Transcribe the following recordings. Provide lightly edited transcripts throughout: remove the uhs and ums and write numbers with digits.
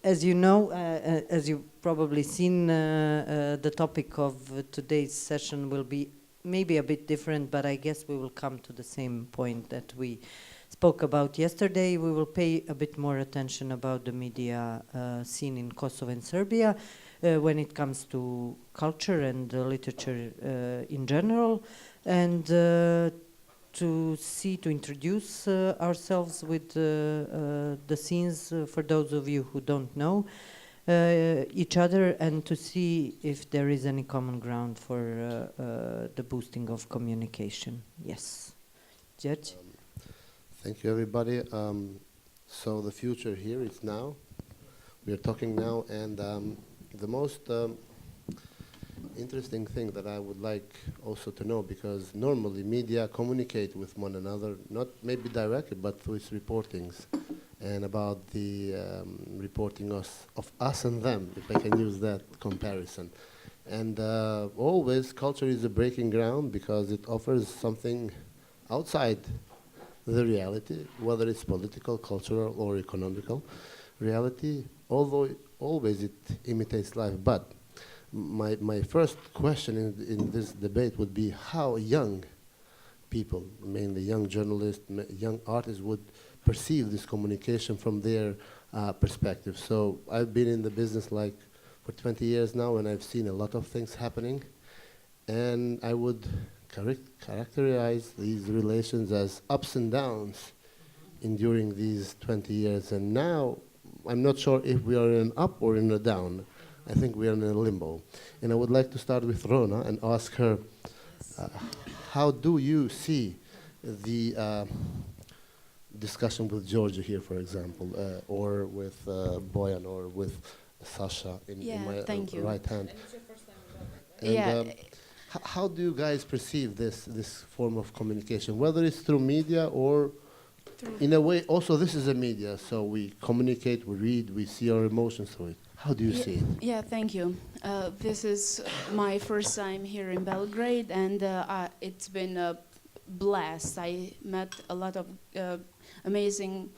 as you know, as you've probably seen, the topic of today's session will be maybe a bit different, but I guess we will come to the same point that we spoke about yesterday. We will pay a bit more attention about the media scene in Kosovo and Serbia when it comes to culture and literature in general, and to introduce ourselves with the scenes for those of you who don't know each other, and to see if there is any common ground for the boosting of communication. Yes. George? Thank you, everybody. So the future here is now. We are talking now, and the most interesting thing that I would like also to know, because normally media communicate with one another, not maybe directly, but through its reportings, and about the reporting of us and them, if I can use that comparison. And always culture is a breaking ground because it offers something outside the reality, whether it's political, cultural, or economical reality, although always it imitates life. But my first question in this debate would be how young people, mainly young journalists, young artists, would perceive this communication from their perspective. So I've been in the business like for 20 years now, and I've seen a lot of things happening, and I would characterize these relations as ups and downs during these 20 years. And now I'm not sure if we are in an up or in a down. I think we are in a limbo. And I would like to start with Rona and ask her, how do you see the discussion with Georgia here, for example, or with Boyan, or with Sasha in my right hand? And it's your first time and, yeah. How do you guys perceive this form of communication, whether it's through media or in a way, also this is a media, so we communicate, we read, we see our emotions through it. How do you see it? Yeah, thank you. This is my first time here in Belgrade, and it's been a blast. I met a lot of amazing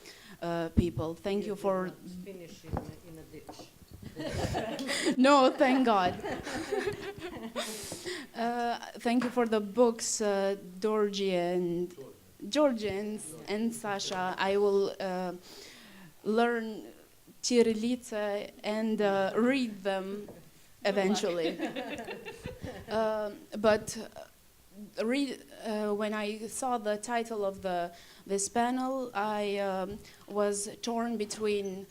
people. Thank you for... Finish in a ditch. No, thank God. Thank you for the books, Georgians and Sasha. I will learn Tirilica and read them eventually. But when I saw the title of this panel, I was torn between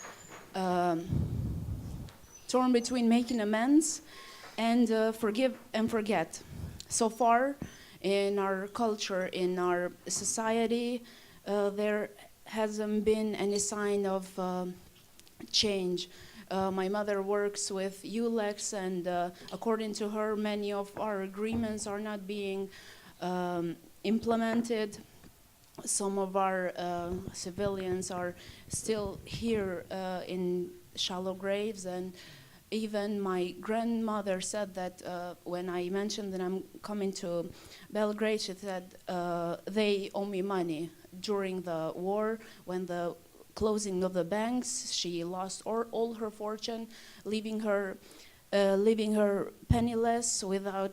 making amends and forgive and forget. So far, in our culture, in our society, there hasn't been any sign of change. My mother works with ULEX, and according to her, many of our agreements are not being implemented. Some of our civilians are still here in shallow graves, and even my grandmother said that when I mentioned that I'm coming to Belgrade, she said they owe me money. During the war, when the closing of the banks, she lost all her fortune, leaving her penniless. Without,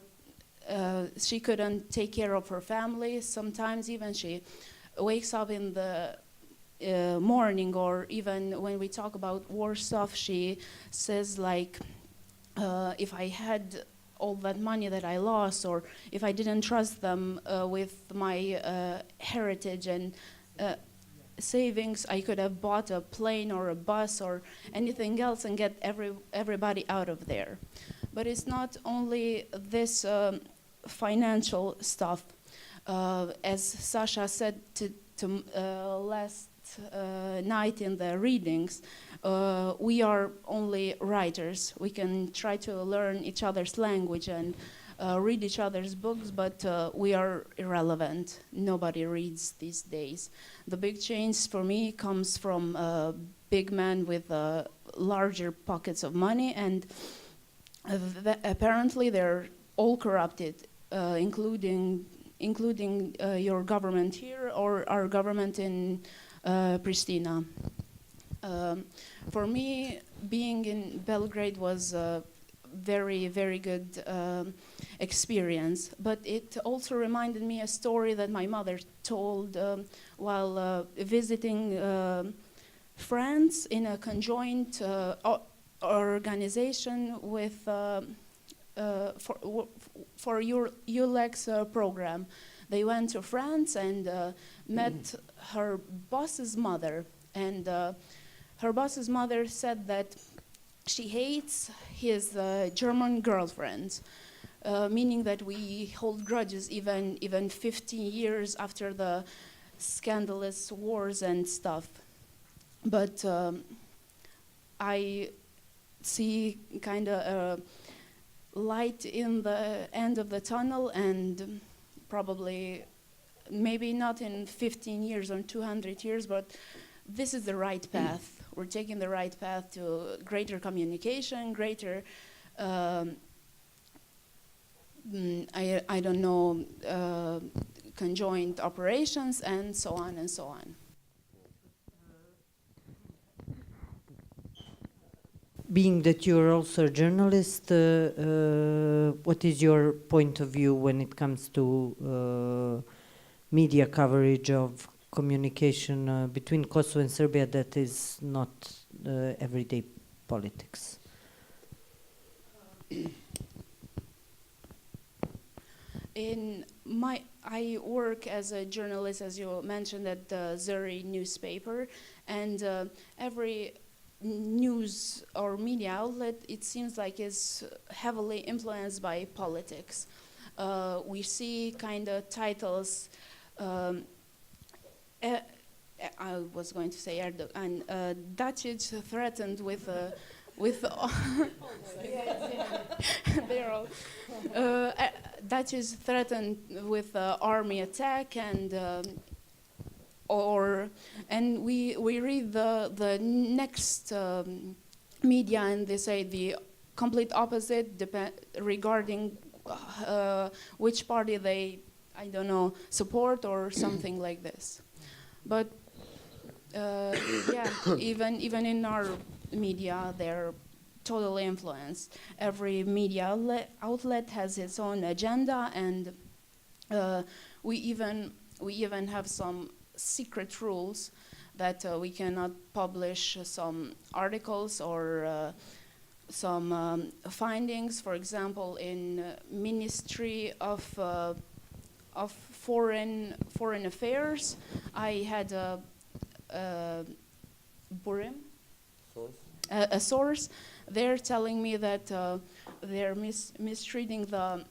she couldn't take care of her family. Sometimes even she wakes up in the morning, or even when we talk about war stuff, she says like, if I had all that money that I lost, or if I didn't trust them with my heritage and savings, I could have bought a plane or a bus or anything else and get everybody out of there. But it's not only this financial stuff. As Sasha said to last night in the readings, we are only writers. We can try to learn each other's language and read each other's books, but we are irrelevant. Nobody reads these days. The big change for me comes from big men with larger pockets of money, and apparently they're all corrupted, including your government here or our government in Pristina. For me, being in Belgrade was a very, very good experience, but it also reminded me a story that my mother told while visiting France in a conjoint organization with for ULEX program. They went to France and met her boss's mother, and her boss's mother said that she hates his German girlfriend, meaning that we hold grudges even 50 years after the scandalous wars and stuff. But I see kind of a light in the end of the tunnel, and probably, maybe not in 15 years or 200 years, but this is the right path. We're taking the right path to greater communication, greater, I don't know, conjoint operations, and so on and so on. Being that you're also a journalist, what is your point of view when it comes to media coverage of communication between Kosovo and Serbia that is not everyday politics? I work as a journalist, as you mentioned, at the Zuri newspaper, and every news or media outlet, it seems like, is heavily influenced by politics. We see kind of titles. I was going to say Erdogan. Dacic threatened with they're all. Dacic threatened with army attack, and we read the next media, and they say the complete opposite regarding which party they, I don't know, support or something like this. But yeah, even in our media, they're totally influenced. Every media outlet has its own agenda, and we even have some secret rules that we cannot publish some articles or some findings. For example, in Ministry of Foreign Affairs, I had a burim, a source. They're telling me that they're mistreating the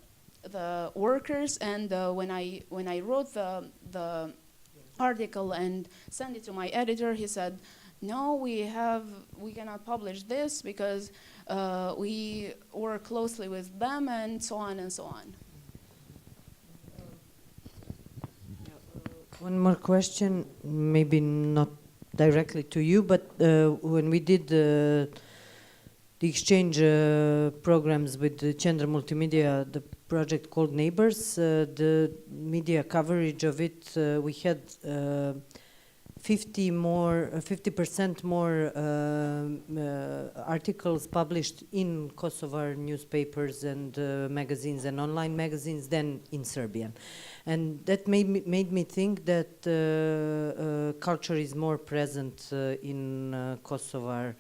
workers, and when I wrote the article and sent it to my editor, he said, "No, we cannot publish this because we work closely with them," and so on and so on. One more question, maybe not directly to you, but when we did the exchange programs with the Chandra Multimedia, the project called Neighbors, the media coverage of it, we had 50% more articles published in Kosovar newspapers and magazines and online magazines than in Serbian. And that made me think that culture is more present in Kosovar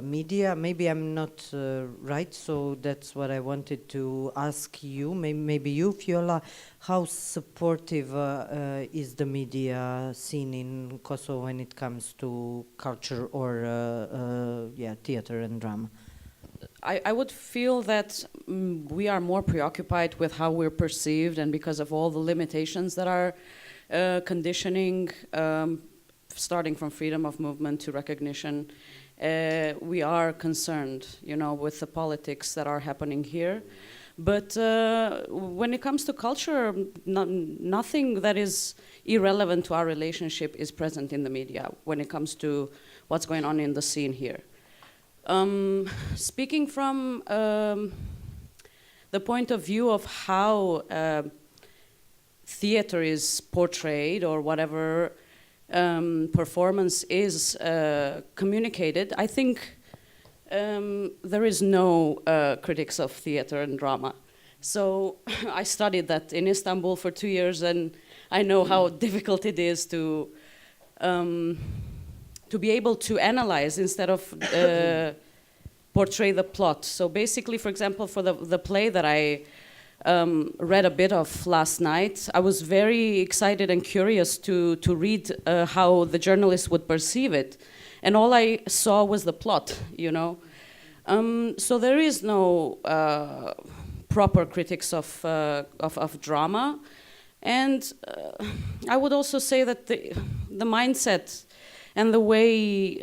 media. Maybe I'm not right, so that's what I wanted to ask you. Maybe you, Fiola, how supportive is the media scene in Kosovo when it comes to culture or theater and drama? I would feel that we are more preoccupied with how we're perceived, and because of all the limitations that are conditioning, starting from freedom of movement to recognition, we are concerned, with the politics that are happening here. But when it comes to culture, nothing that is irrelevant to our relationship is present in the media when it comes to what's going on in the scene here. Speaking from the point of view of how theater is portrayed or whatever, performance is communicated, I think there is no critics of theater and drama. So I studied that in Istanbul for 2 years, and I know how difficult it is to be able to analyze instead of portray the plot. So basically, for example, for the play that I read a bit of last night, I was very excited and curious to read how the journalist would perceive it. And all I saw was the plot, you know. So there is no proper critics of drama. And I would also say that the mindset and the way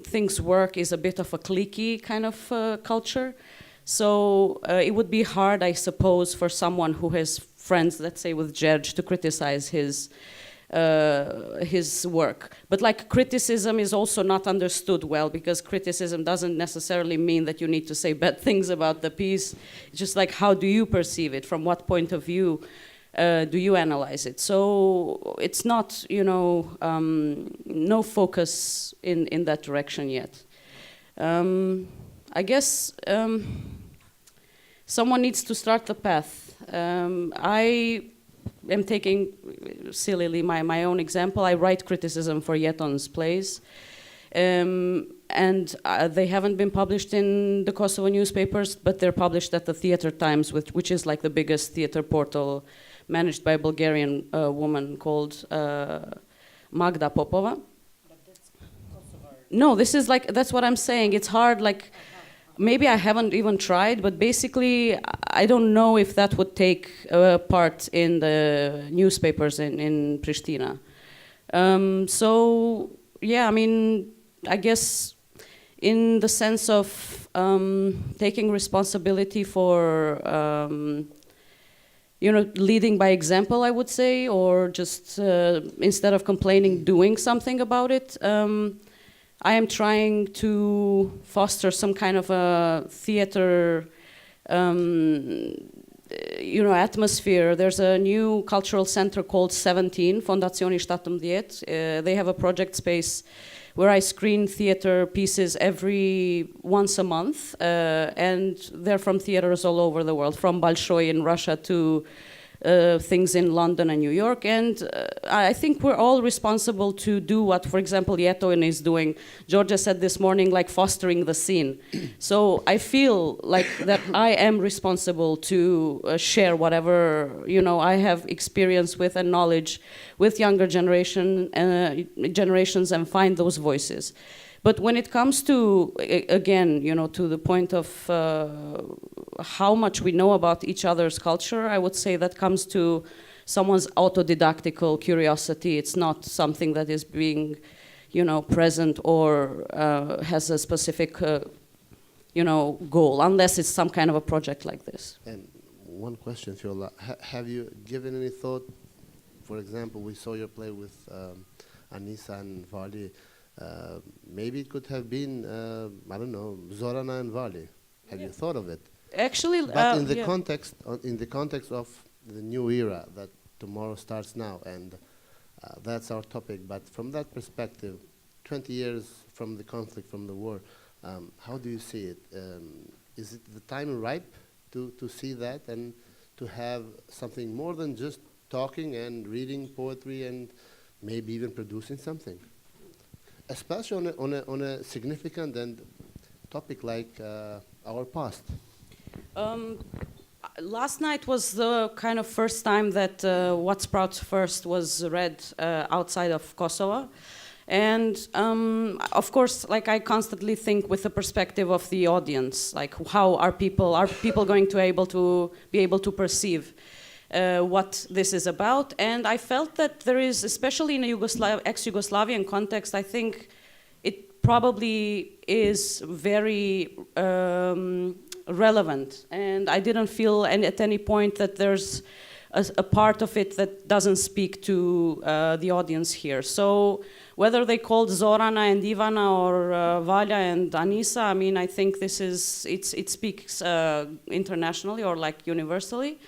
things work is a bit of a cliquey kind of culture. So it would be hard, I suppose, for someone who has friends, let's say with George, to criticize his work. But like criticism is also not understood well, because criticism doesn't necessarily mean that you need to say bad things about the piece. It's just like, how do you perceive it? From what point of view do you analyze it? So it's not, you know, no focus in that direction yet. I guess someone needs to start the path. I am taking, sillily, my own example. I write criticism for Jeton's plays. And they haven't been published in the Kosovo newspapers, but they're published at the Theater Times, which is like the biggest theater portal managed by a Bulgarian woman called Magda Popova. But that's Kosovar. No, this is like, that's what I'm saying. It's hard, like, maybe I haven't even tried, but basically, I don't know if that would take part in the newspapers in Pristina. So, yeah, I mean, I guess in the sense of taking responsibility for, you know, leading by example, I would say, or just instead of complaining, doing something about it. I am trying to foster some kind of a theater, you know, atmosphere. There's a new cultural center called 17, Fondazioni Štatom Diet. They have a project space where I screen theater pieces once a month, and they're from theaters all over the world, from Bolshoi in Russia to things in London and New York. And I think we're all responsible to do what, for example, Jeton is doing. Georgia said this morning, like fostering the scene. So I feel like that I am responsible to share whatever, you know, I have experience with and knowledge with younger generations and find those voices. But when it comes to, again, you know, to the point of how much we know about each other's culture, I would say that comes to someone's autodidactical curiosity. It's not something that is being, you know, present or has a specific, you know, goal, unless it's some kind of a project like this. And one question, Fiola. Have you given any thought, for example, we saw your play with Anissa and Vali. Maybe it could have been, I don't know, Zorana and Vali. Have you thought of it? Actually, but in the yeah. context, in the context of the new era that tomorrow starts now, and that's our topic. But from that perspective, 20 years from the conflict, from the war, how do you see it? Is it the time ripe to see that and to have something more than just talking and reading poetry and maybe even producing something? Especially on a significant and topic like our past. Last night was the kind of first time that What Sprouts First was read outside of Kosovo. And of course, like, I constantly think with the perspective of the audience, like, how are people going to be able to perceive what this is about. And I felt that there is, especially in a ex-Yugoslavian context, I think it probably is very relevant. And I didn't feel at any point that there's a part of it that doesn't speak to the audience here. So whether they called Zorana and Ivana or Valja and Anissa, I mean, I think this is, it speaks internationally or like universally.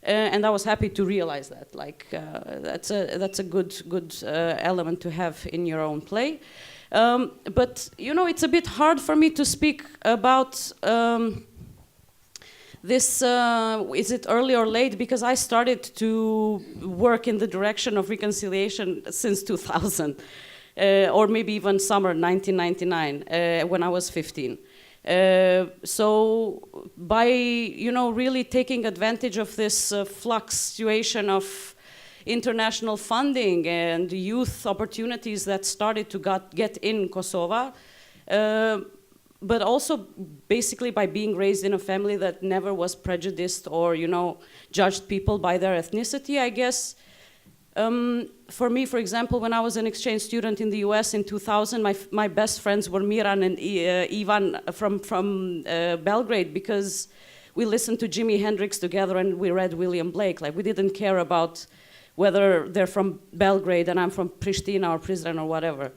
And I was happy to realize that. Like that's a good element to have in your own play. But you know, it's a bit hard for me to speak about this. Is it early or late? Because I started to work in the direction of reconciliation since 2000, or maybe even summer 1999, when I was 15. So by, you know, really taking advantage of this fluctuation of international funding and youth opportunities that started to get in Kosova, but also basically by being raised in a family that never was prejudiced or, you know, judged people by their ethnicity, I guess. For me, for example, when I was an exchange student in the US in 2000, my best friends were Miran and Ivan from Belgrade, because we listened to Jimi Hendrix together and we read William Blake. Like, we didn't care about whether they're from Belgrade and I'm from Pristina or Prizren or whatever.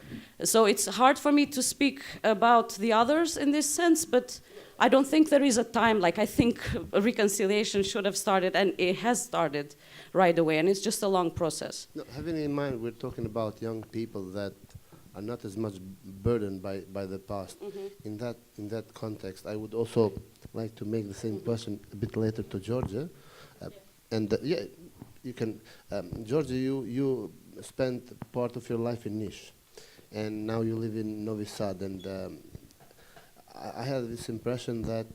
So it's hard for me to speak about the others in this sense, but I don't think there is a time. Like, I think a reconciliation should have started, and it has started right away, and it's just a long process. No, having in mind we're talking about young people that are not as much burdened by the past. Mm-hmm. In that context, I would also like to make the same question a bit later to Georgia. Yeah, you can. Georgia, you spent part of your life in Niš, and now you live in Novi Sad, and I had this impression that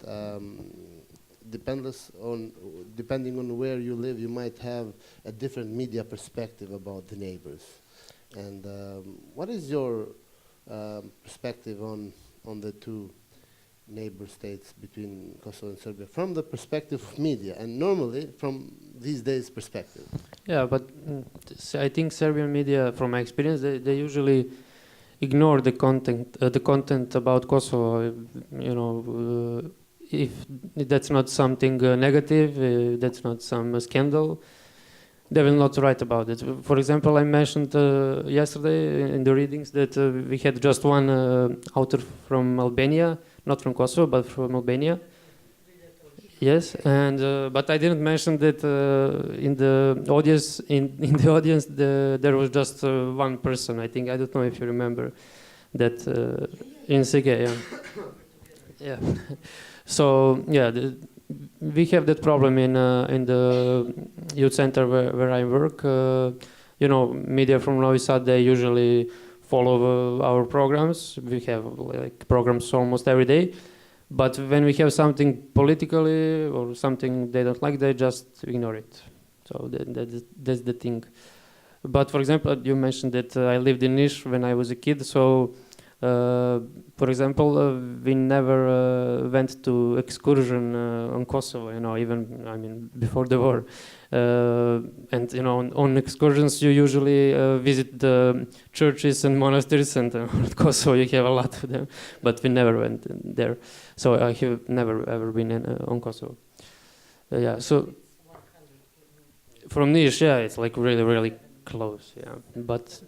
depending on where you live, you might have a different media perspective about the neighbors. And what is your perspective on the two neighbor states between Kosovo and Serbia from the perspective of media, and normally from these days' perspective? Yeah, but I think Serbian media, from my experience, they usually ignore the content about Kosovo. You know, if that's not something negative, that's not some scandal, they will not write about it. For example, I mentioned yesterday in the readings that we had just one author from Albania, not from Kosovo, but from Albania. Yes, and but I didn't mention that in the audience. In the audience, there was just one person. I think, I don't know if you remember that in Sige. Yeah. So yeah, we have that problem in the youth center where I work. You know, media from Novi Sad, they usually follow our programs. We have like programs almost every day. But when we have something politically or something they don't like, they just ignore it. So that's the thing. But for example, you mentioned that I lived in Niš when I was a kid. So, for example, we never went to excursion on Kosovo. You know, even before the war. And you know, on excursions you usually visit the churches and monasteries, and at Kosovo you have a lot of them, but we never went there. So I have never ever been on Kosovo. Yeah, so from Niš, yeah, it's like really close. Yeah, but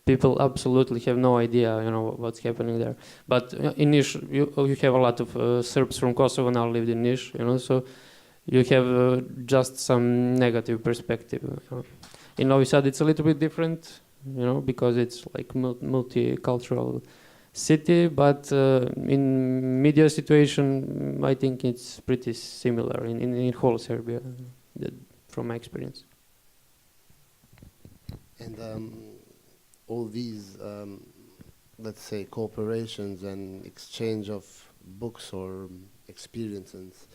people absolutely have no idea, you know, what's happening there. But in Niš, you have a lot of Serbs from Kosovo now lived in Niš, you know, so you have just some negative perspective. In Novi Sad, it's a little bit different, you know, because it's like multicultural city. But in media situation, I think it's pretty similar in whole Serbia, from my experience. And all these, let's say, cooperations and exchange of books or experiences.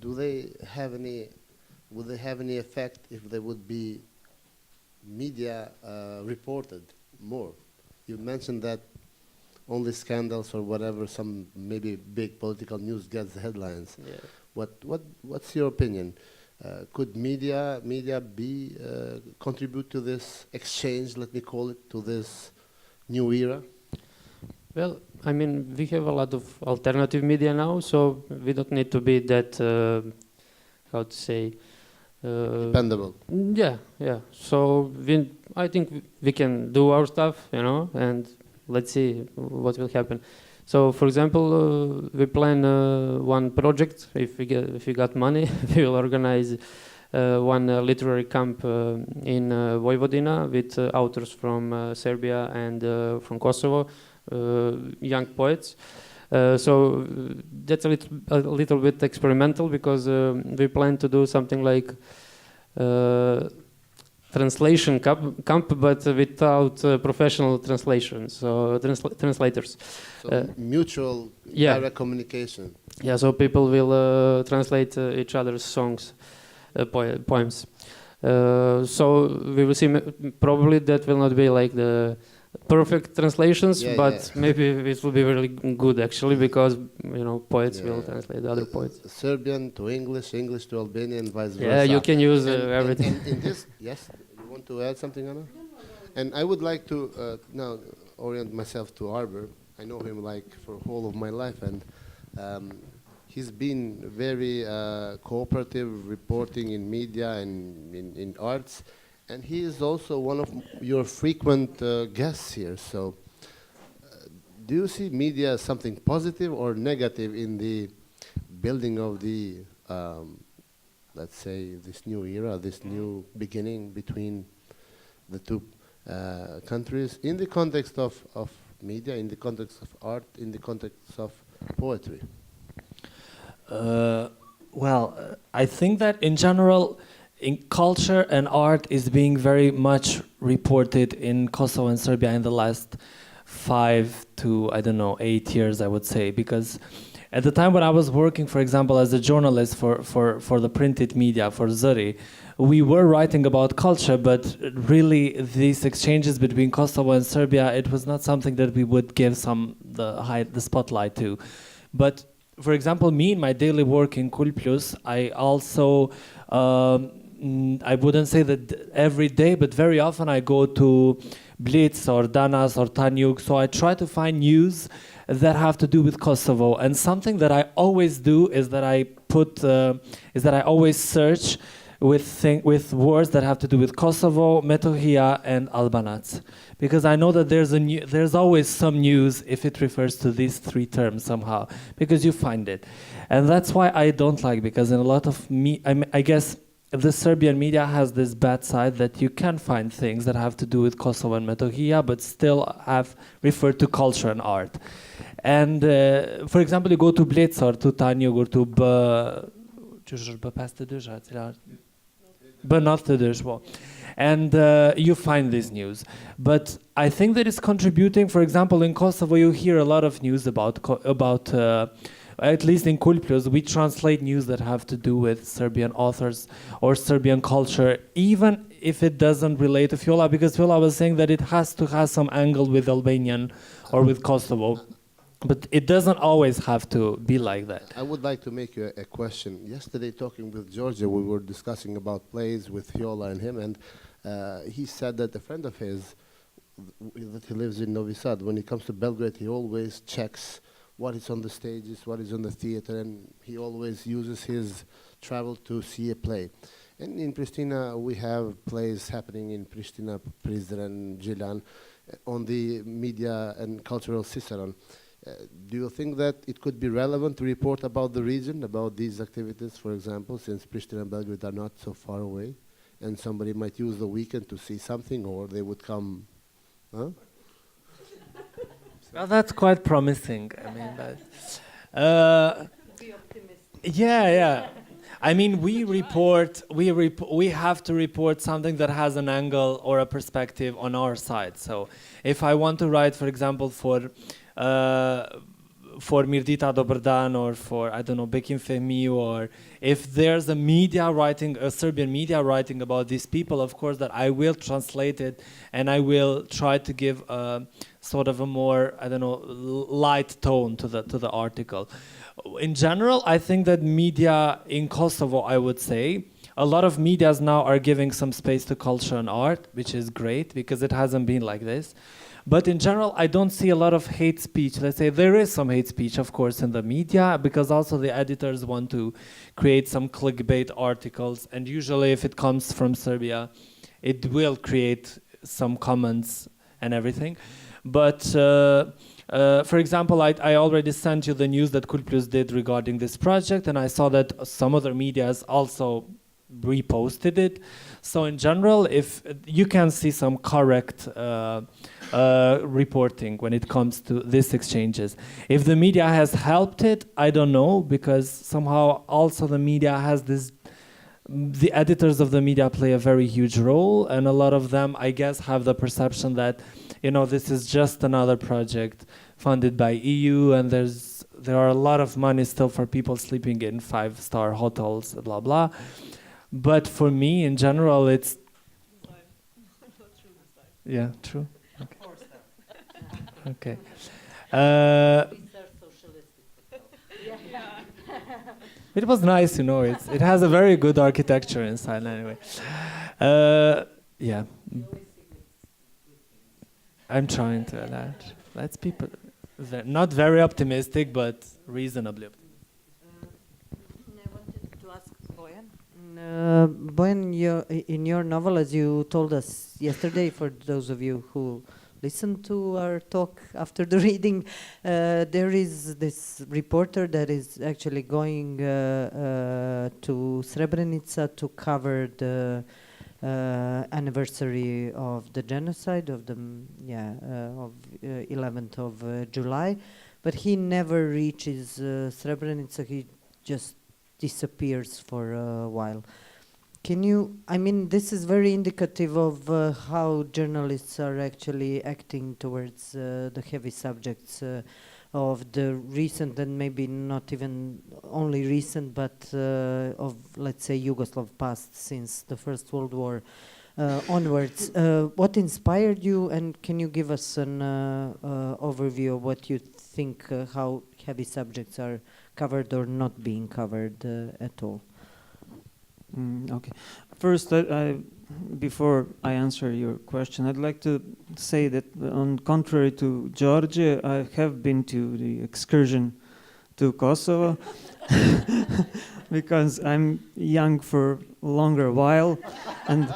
Would they have any effect if they would be media reported more? You mentioned that only scandals or whatever, some maybe big political news gets the headlines. Yeah. What's your opinion? Could media be contribute to this exchange, let me call it, to this new era? Well, I mean, we have a lot of alternative media now, so we don't need to be that, how to say... dependable. Yeah. So I think we can do our stuff, you know, and let's see what will happen. So, for example, we plan one project. If we got money, we will organize one literary camp in Vojvodina with authors from Serbia and from Kosovo, young poets. So that's a little bit experimental, because we plan to do something like translation camp, but without professional translations, so translators. So mutual direct communication. Yeah, so people will translate each other's songs, poems. So we will see. Probably that will not be like the perfect translations, but maybe it will be really good actually, because poets will translate other poets. Serbian to English, English to Albanian, vice versa. Yeah, you can use everything. In this, yes, you want to add something, Anna? And I would like to now orient myself to Arbor. I know him like for the whole of my life, and he's been very cooperative, reporting in media and in arts. And he is also one of your frequent guests here. So do you see media as something positive or negative in the building of the, let's say, this new era, this new beginning between the two countries, in the context of media, in the context of art, in the context of poetry? Well, I think that in general, in culture and art is being very much reported in Kosovo and Serbia in the last 5 to, 8 years, I would say, because at the time when I was working, for example, as a journalist for the printed media, for Zuri, we were writing about culture, but really these exchanges between Kosovo and Serbia, it was not something that we would give the spotlight to. But for example, me in my daily work in Kulplus, I also I wouldn't say that every day, but very often I go to Blitz or Danas or Tanjug, so I try to find news that have to do with Kosovo. And something that I always do is that I always search with words that have to do with Kosovo, Metohija, and Albanac, because I know that there's always some news if it refers to these 3 terms somehow, because you find it, and that's why I don't like, because in a lot of I guess the Serbian media has this bad side that you can find things that have to do with Kosovo and Metohija, but still have referred to culture and art. And for example, you go to Blitz or to Tanjug or to and you find this news. But I think that it's contributing. For example, in Kosovo, you hear a lot of news about at least in Kulplus, we translate news that have to do with Serbian authors or Serbian culture, even if it doesn't relate to Fiola, because Fiola was saying that it has to have some angle with Albanian or with Kosovo. But it doesn't always have to be like that. I would like to make you a question. Yesterday, talking with Georgia, we were discussing about plays with Fiola and him, and he said that a friend of his, that he lives in Novi Sad, when he comes to Belgrade, he always checks what is on the stages, what is on the theater, and he always uses his travel to see a play. And in Pristina, we have plays happening in Pristina, Prizren, Gjilan, on the media and cultural Ciceron. Do you think that it could be relevant to report about the region, about these activities, for example, since Pristina and Belgrade are not so far away, and somebody might use the weekend to see something, or they would come, huh? Well, that's quite promising. I mean, but Be optimistic. yeah. I mean, we have to report something that has an angle or a perspective on our side. So, if I want to write, for example, for Mirdita Dobardan or for, Bekim Fehmiu, or if there's a Serbian media writing about these people, of course, that I will translate it and I will try to give sort of a more, light tone to the article. In general, I think that media in Kosovo, I would say, a lot of medias now are giving some space to culture and art, which is great because it hasn't been like this. But in general, I don't see a lot of hate speech. Let's say there is some hate speech, of course, in the media, because also the editors want to create some clickbait articles. And usually if it comes from Serbia, it will create some comments and everything. But For example, I already sent you the news that Kulplus did regarding this project, and I saw that some other medias also reposted it. So in general, if you can see some correct reporting when it comes to these exchanges. If the media has helped it, I don't know, because somehow also the media has this, the editors of the media play a very huge role, and a lot of them, I guess, have the perception that, you know, this is just another project funded by EU, and there are a lot of money still for people sleeping in 5-star hotels, blah blah. But for me, in general, it's yeah, true. Okay. It was nice, you know. It has a very good architecture inside, anyway. Yeah. I'm trying to adapt. Let's be not very optimistic, but reasonably optimistic. I wanted to ask Bojan. Bojan, in your novel, as you told us yesterday, for those of you who listened to our talk after the reading, there is this reporter that is actually going to Srebrenica to cover the anniversary of the genocide of the 11th of July, but he never reaches Srebrenica. He just disappears for a while. Can you, I mean, this is very indicative of how journalists are actually acting towards the heavy subjects of the recent, and maybe not even only recent, but of, let's say, Yugoslav past, since the First World War onwards. What inspired you, and can you give us an overview of what you think, how heavy subjects are covered or not being covered at all? Okay. First, before I answer your question, I'd like to say that, on contrary to George, I have been to the excursion to Kosovo because I'm young for a longer while, and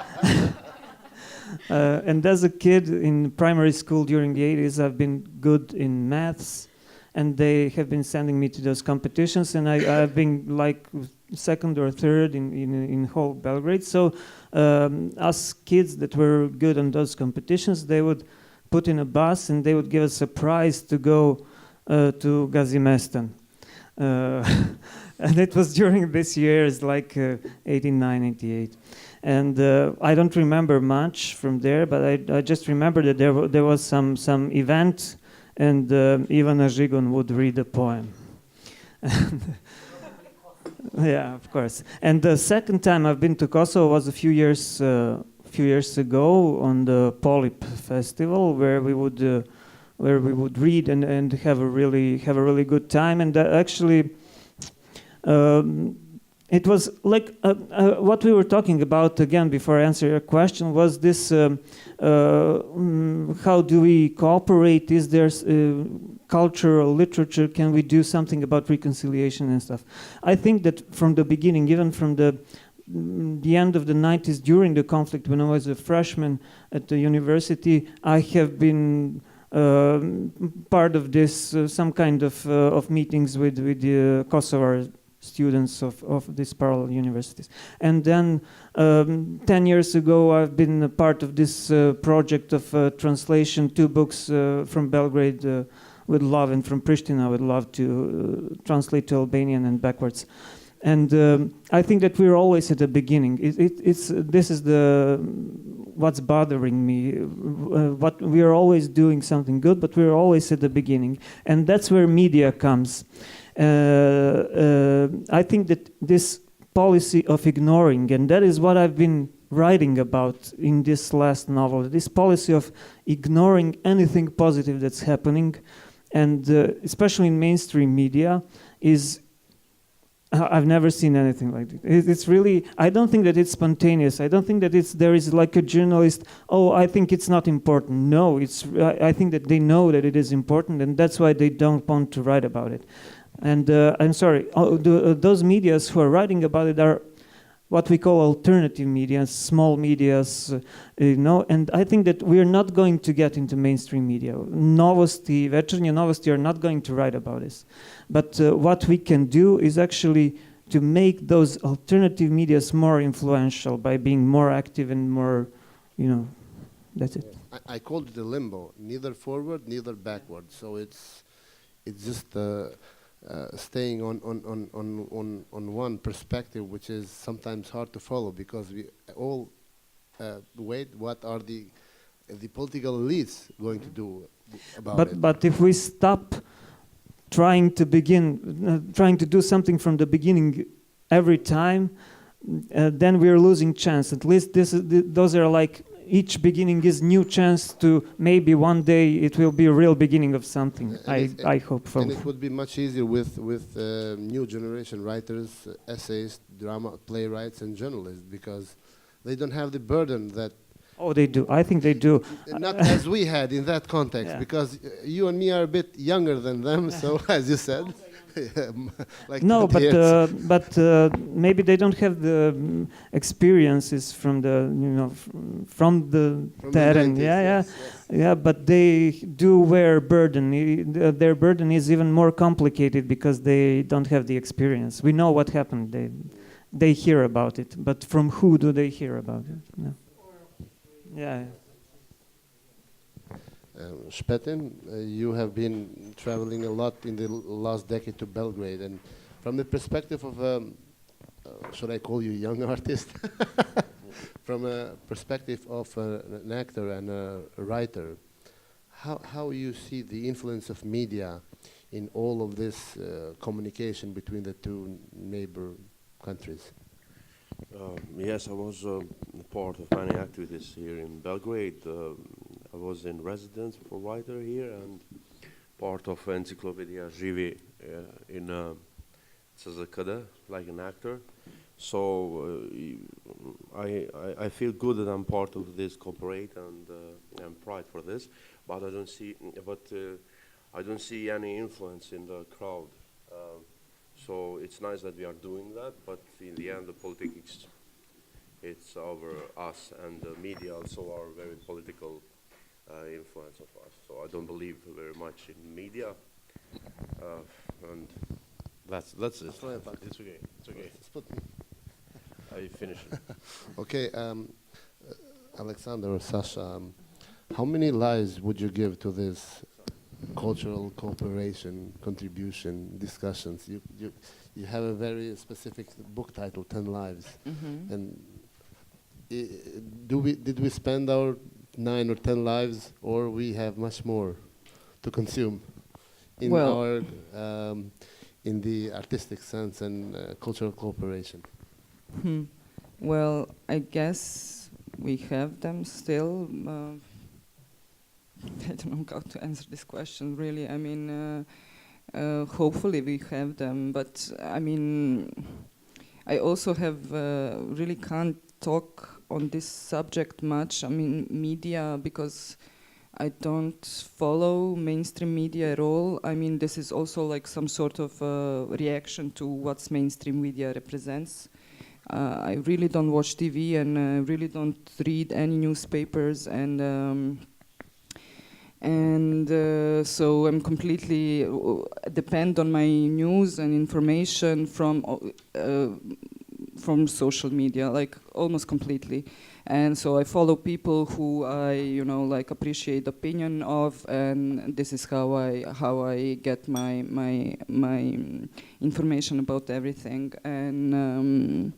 and as a kid in primary school during the 80s, I've been good in maths, and they have been sending me to those competitions, and I've been like second or third in whole Belgrade. So us kids that were good on those competitions, they would put in a bus and they would give us a prize to go to Gazimestan. And it was during this year, it's like 89, 88. And I don't remember much from there, but I just remember that there was some event, and Ivana Žigon would read a poem. Yeah, of course. And the second time I've been to Kosovo was a few years ago on the Polip Festival, where we would read and have a really good time. And actually, it was like what we were talking about again before I answer your question was this: how do we cooperate? Is there cultural literature? Can we do something about reconciliation and stuff? I think that from the beginning, even from the end of the 90s, during the conflict, when I was a freshman at the university, I have been part of this some kind of meetings with the Kosovar students of these parallel universities. And then 10 years ago, I've been a part of this project of translation, 2 books from Belgrade with love, and from Pristina with love, to translate to Albanian and backwards. And I think that we're always at the beginning. This is what's bothering me. What we are always doing something good, but we're always at the beginning, and that's where media comes. I think that this policy of ignoring, and that is what I've been writing about in this last novel, this policy of ignoring anything positive that's happening, and especially in mainstream media, is I've never seen anything like it. It's really, I don't think that it's spontaneous. I don't think that there is like a journalist, oh, I think it's not important. No, I think that they know that it is important, and that's why they don't want to write about it. And I'm sorry, those medias who are writing about it are what we call alternative media, small medias, and I think that we're not going to get into mainstream media. Novosti, večernje novosti are not going to write about this. But what we can do is actually to make those alternative medias more influential by being more active and more, that's it. I called it a limbo, neither forward, neither backward. So it's just staying on one perspective, which is sometimes hard to follow because we all wait. What are the political elites going to do about it? But if we stop trying to do something from the beginning every time, then we're losing chance. At least those are like. Each beginning is new chance to maybe one day it will be a real beginning of something. I hope so. And it would be much easier with new generation writers, essayists, drama playwrights, and journalists because they don't have the burden that. Oh, they do. I think they do. Not as we had in that context, because you and me are a bit younger than them. So, as you said. Like no, but maybe they don't have the experiences from the from the terrain. Yeah. But they do wear burden. Their burden is even more complicated because they don't have the experience. We know what happened. They hear about it, but from who do they hear about it? No. Yeah. Špetin, you have been traveling a lot in the last decade to Belgrade, and from the perspective of, should I call you young artist? From a perspective of an actor and a writer, how you see the influence of media in all of this communication between the two neighbor countries? Yes, I was part of many activities here in Belgrade. I was in residence for writer here and part of Encyclopedia Živi in CZKD, like an actor. So I feel good that I'm part of this corporate and I'm proud for this. But I don't see any influence in the crowd. So it's nice that we are doing that, but in the end, the politics, it's over us, and the media also are very political influence of us. So I don't believe very much in media, and that's it. It's okay. It's okay. I finished it. Okay, Alexander or Sasha, how many lives would you give to this cultural cooperation, contribution, discussions? You have a very specific book title, 10 Lives. Mm-hmm. And did we spend our 9 or 10 lives, or we have much more to consume in our in the artistic sense and cultural cooperation? Well, I guess we have them still. I don't know how to answer this question, really. I mean, hopefully we have them, but I mean, I also have really can't talk on this subject much. I mean, media, because I don't follow mainstream media at all. I mean, this is also like some sort of reaction to what mainstream media represents. I really don't watch TV and really don't read any newspapers, and so I'm completely depend on my news and information from social media, like almost completely. And so I follow people who I, like appreciate the opinion of, and this is how I get my information about everything. And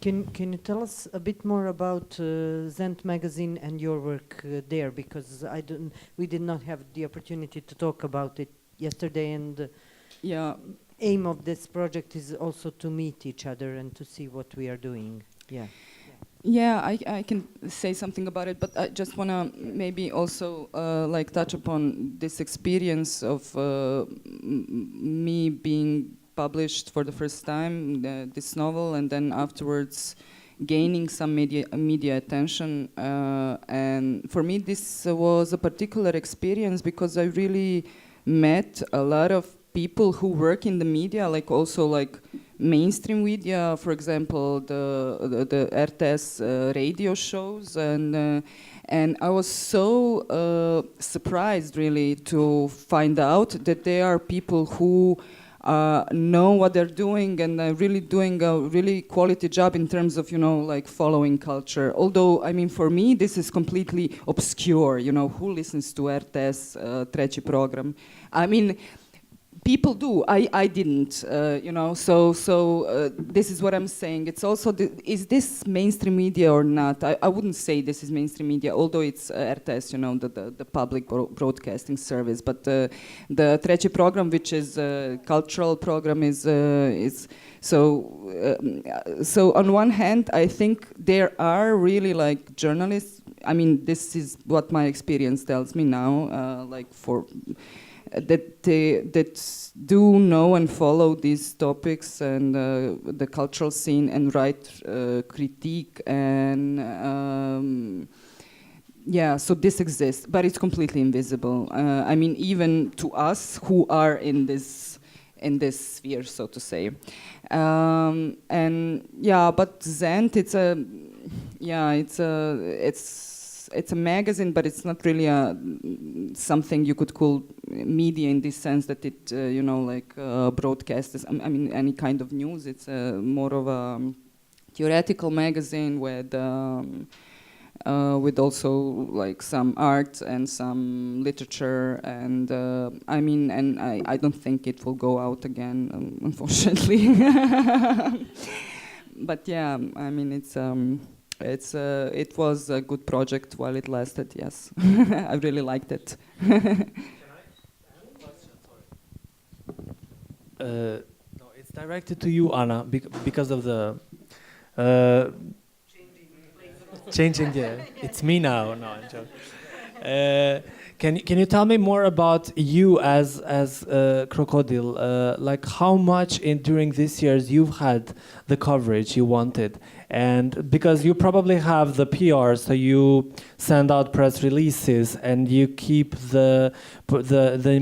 can you tell us a bit more about Zent magazine and your work there, because we did not have the opportunity to talk about it yesterday, and yeah, aim of this project is also to meet each other and to see what we are doing. Yeah, I can say something about it, but I just want to maybe also like touch upon this experience of me being published for the first time, this novel, and then afterwards gaining some media attention. And for me, this was a particular experience because I really met a lot of people who work in the media, like also like mainstream media, for example, the RTS radio shows, and I was so surprised really to find out that there are people who know what they're doing and are really doing a really quality job in terms of, like following culture. Although, I mean, for me, this is completely obscure, who listens to RTS treći program? I mean, people do. I didn't, So this is what I'm saying. It's also is this mainstream media or not? I wouldn't say this is mainstream media, although it's RTS, the public broadcasting service. But the treći program, which is a cultural program, is so. On one hand, I think there are really like journalists. I mean, this is what my experience tells me now. That do know and follow these topics and the cultural scene and write critique and so this exists, but it's completely invisible. I mean, even to us who are in this sphere, so to say. But Zent, it's a magazine, but it's not really something you could call media in this sense that it, broadcasts. I mean, any kind of news. It's more of a theoretical magazine with also like some art and some literature, and I don't think it will go out again, unfortunately. But yeah, I mean, it was a good project while it lasted, yes. I really liked it. No, it's directed to you, Anna, because of the changing. Yeah, it's me now. No, I'm joking. Can you tell me more about you as Krokodil? Like how much during these years you've had the coverage you wanted, and because you probably have the PR, so you send out press releases and you keep the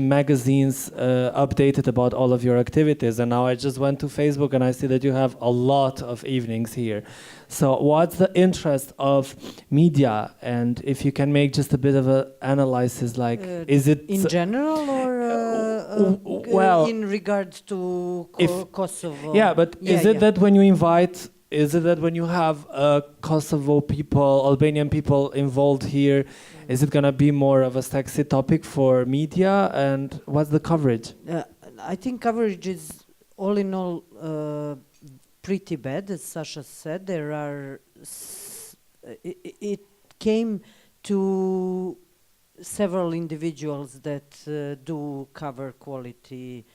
magazines updated about all of your activities. And now I just went to Facebook and I see that you have a lot of evenings here. So what's the interest of media? And if you can make just a bit of an analysis, like is it in general or well in regards to Kosovo? Yeah, but is it that when you invite? Is it that when you have Kosovo people, Albanian people involved here, is it going to be more of a sexy topic for media? And what's the coverage? I think coverage is all in all pretty bad, as Sasha said. There are it came to several individuals that do cover quality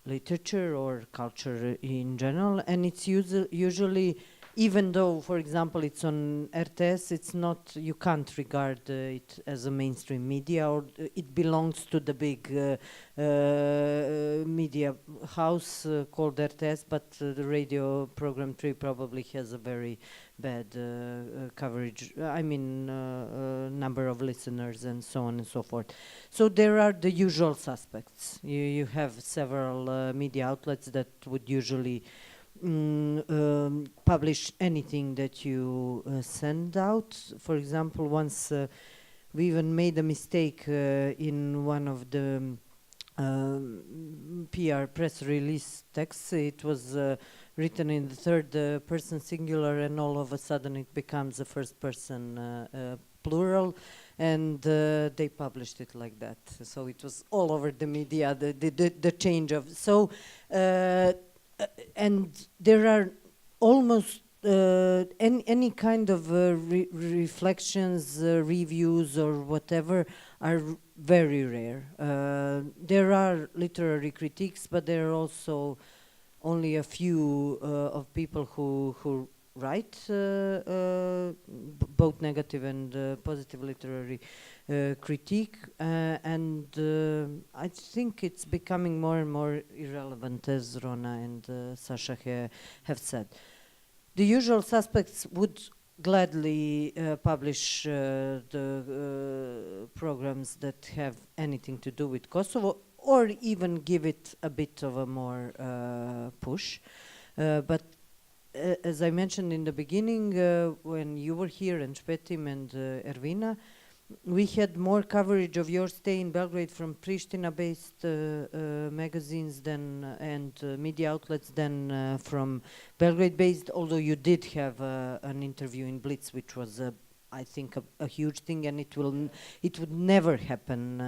literature or culture in general, and it's usually, even though, for example, it's on RTS, it's not, you can't regard it as a mainstream media, or it belongs to the big media house called RTS, but the radio program 3 probably has a very bad coverage, number of listeners and so on and so forth. So there are the usual suspects. You have several media outlets that would usually publish anything that you send out. For example, once we even made a mistake in one of the PR press release texts. It was written in the third person singular, and all of a sudden it becomes a first person plural, and they published it like that. So it was all over the media, the change of. So and there are almost any kind of reflections, reviews or whatever are very rare. There are literary critiques, but there are also only a few of people who write both negative and positive literary critique, and I think it's becoming more and more irrelevant, as Rona and Sasha have said. The usual suspects would gladly publish the programs that have anything to do with Kosovo, or even give it a bit of a more push. But as I mentioned in the beginning, when you were here, and Špetim and Ervina, we had more coverage of your stay in Belgrade from Pristina-based magazines and media outlets than from Belgrade-based, although you did have an interview in Blitz, which was, I think, a huge thing, and it would never happen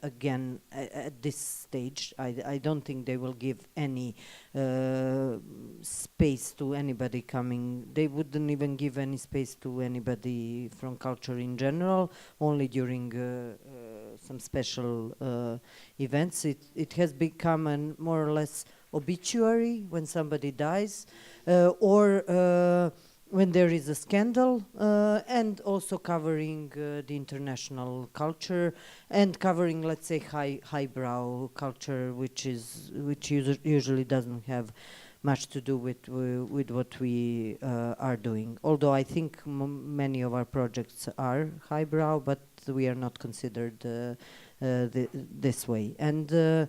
again at this stage. I don't think they will give any space to anybody coming. They wouldn't even give any space to anybody from culture in general, only during some special events. It has become a more or less obituary when somebody dies, or when there is a scandal, and also covering the international culture and covering, let's say, highbrow culture, which usually doesn't have much to do with what we are doing. Although I think many of our projects are highbrow, but we are not considered this way. And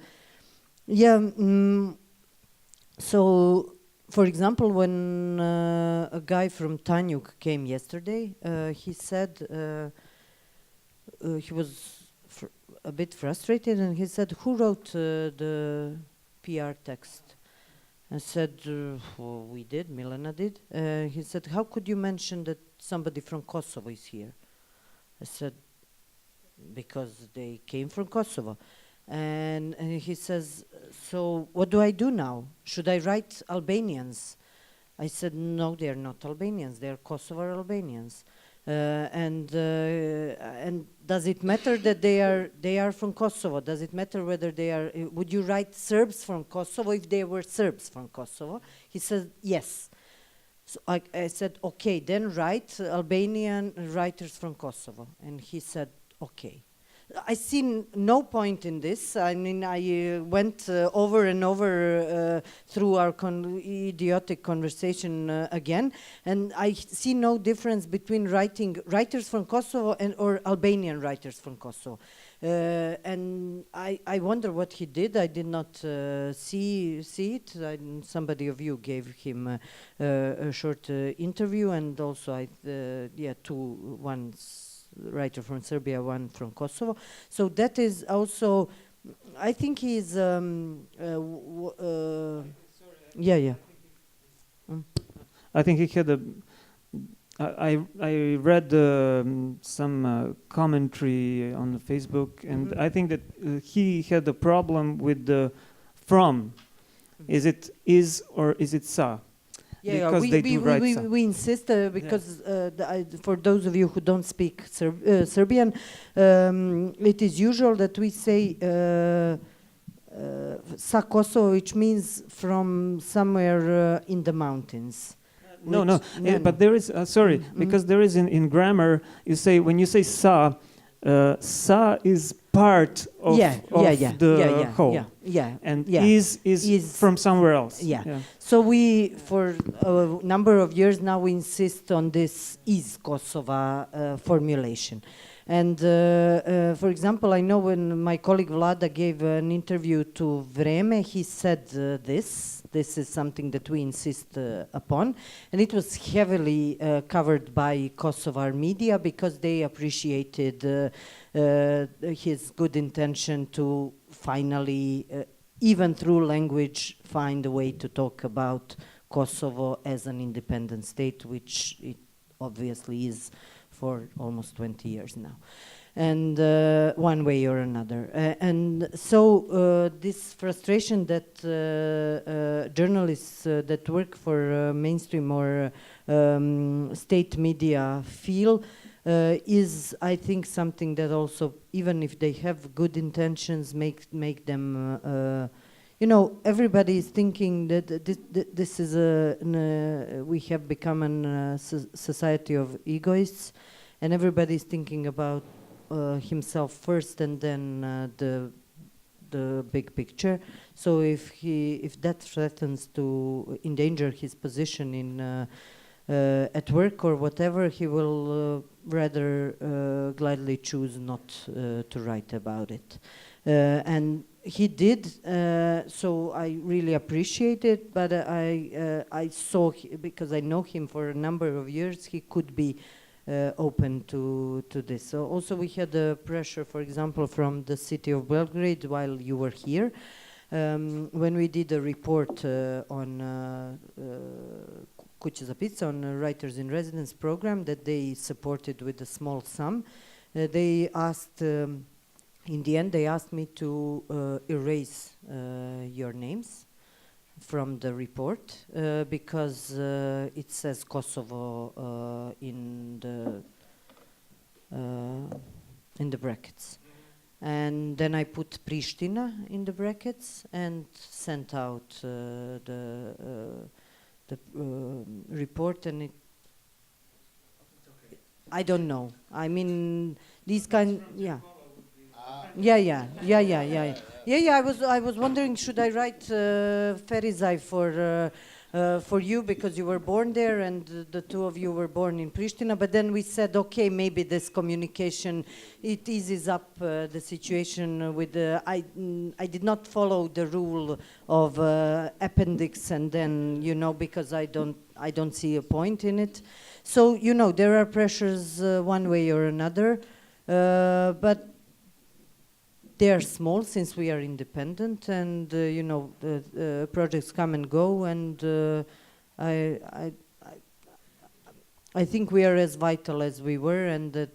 so. For example, when a guy from Tanjug came yesterday, he said he was a bit frustrated, and he said, "Who wrote the PR text?" I said, well, "We did, Milena did." He said, "How could you mention that somebody from Kosovo is here?" I said, "Because they came from Kosovo." And he says, "So what do I do now? Should I write Albanians?" I said, "No, they are not Albanians. They are Kosovar Albanians." And does it matter that they are from Kosovo? Does it matter whether they are? Would you write Serbs from Kosovo if they were Serbs from Kosovo? He said, "Yes." So I said, "Okay, then write Albanian writers from Kosovo." And he said, "Okay." I see no point in this. I mean, I went over and over through our idiotic conversation again, and I see no difference between writing writers from Kosovo or Albanian writers from Kosovo. And I wonder what he did. I did not see it. Somebody of you gave him a short interview, and also one writer from Serbia, one from Kosovo. So that is also, I think he's I think he had I read some commentary on Facebook, and I think that he had a problem with the from. Is it is or is it sa? Yeah, because we insist because for those of you who don't speak Serbian, it is usual that we say sa Kosovo, which means from somewhere in the mountains. But there is because there is in grammar, you say, when you say sa is part of the whole. And is from somewhere else. So we, for a number of years now, we insist on this is Kosova formulation. And for example, I know when my colleague Vlada gave an interview to Vreme, he said this. This is something that we insist upon. And it was heavily covered by Kosovar media because they appreciated his good intention to finally, even through language, find a way to talk about Kosovo as an independent state, which it obviously is for almost 20 years now, and one way or another. And so this frustration that journalists that work for mainstream or state media feel is, I think, something that also, even if they have good intentions, make them everybody is thinking that this is we have become a society of egoists, and everybody is thinking about himself first, and then the big picture. So if that threatens to endanger his position in at work or whatever, he will rather gladly choose not to write about it. And He did, so I really appreciate it, but I saw, because I know him for a number of years, he could be open to this. So also we had the pressure, for example, from the city of Belgrade while you were here, when we did a report on Kuća za Pizza, on Writers in Residence program that they supported with a small sum. They asked, in the end, they asked me to erase your names from the report because it says Kosovo in the brackets. And then I put Pristina in the brackets and sent out the report, and I don't know. I mean, these kind, yeah. Yeah. I was wondering, should I write Ferizaj for you because you were born there and the two of you were born in Pristina. But then we said, okay, maybe this communication, it eases up the situation with the, I did not follow the rule of appendix and then, you know, because I don't see a point in it. So, you know, there are pressures one way or another, but they are small since we are independent, and you know, projects come and go, and I think we are as vital as we were, and that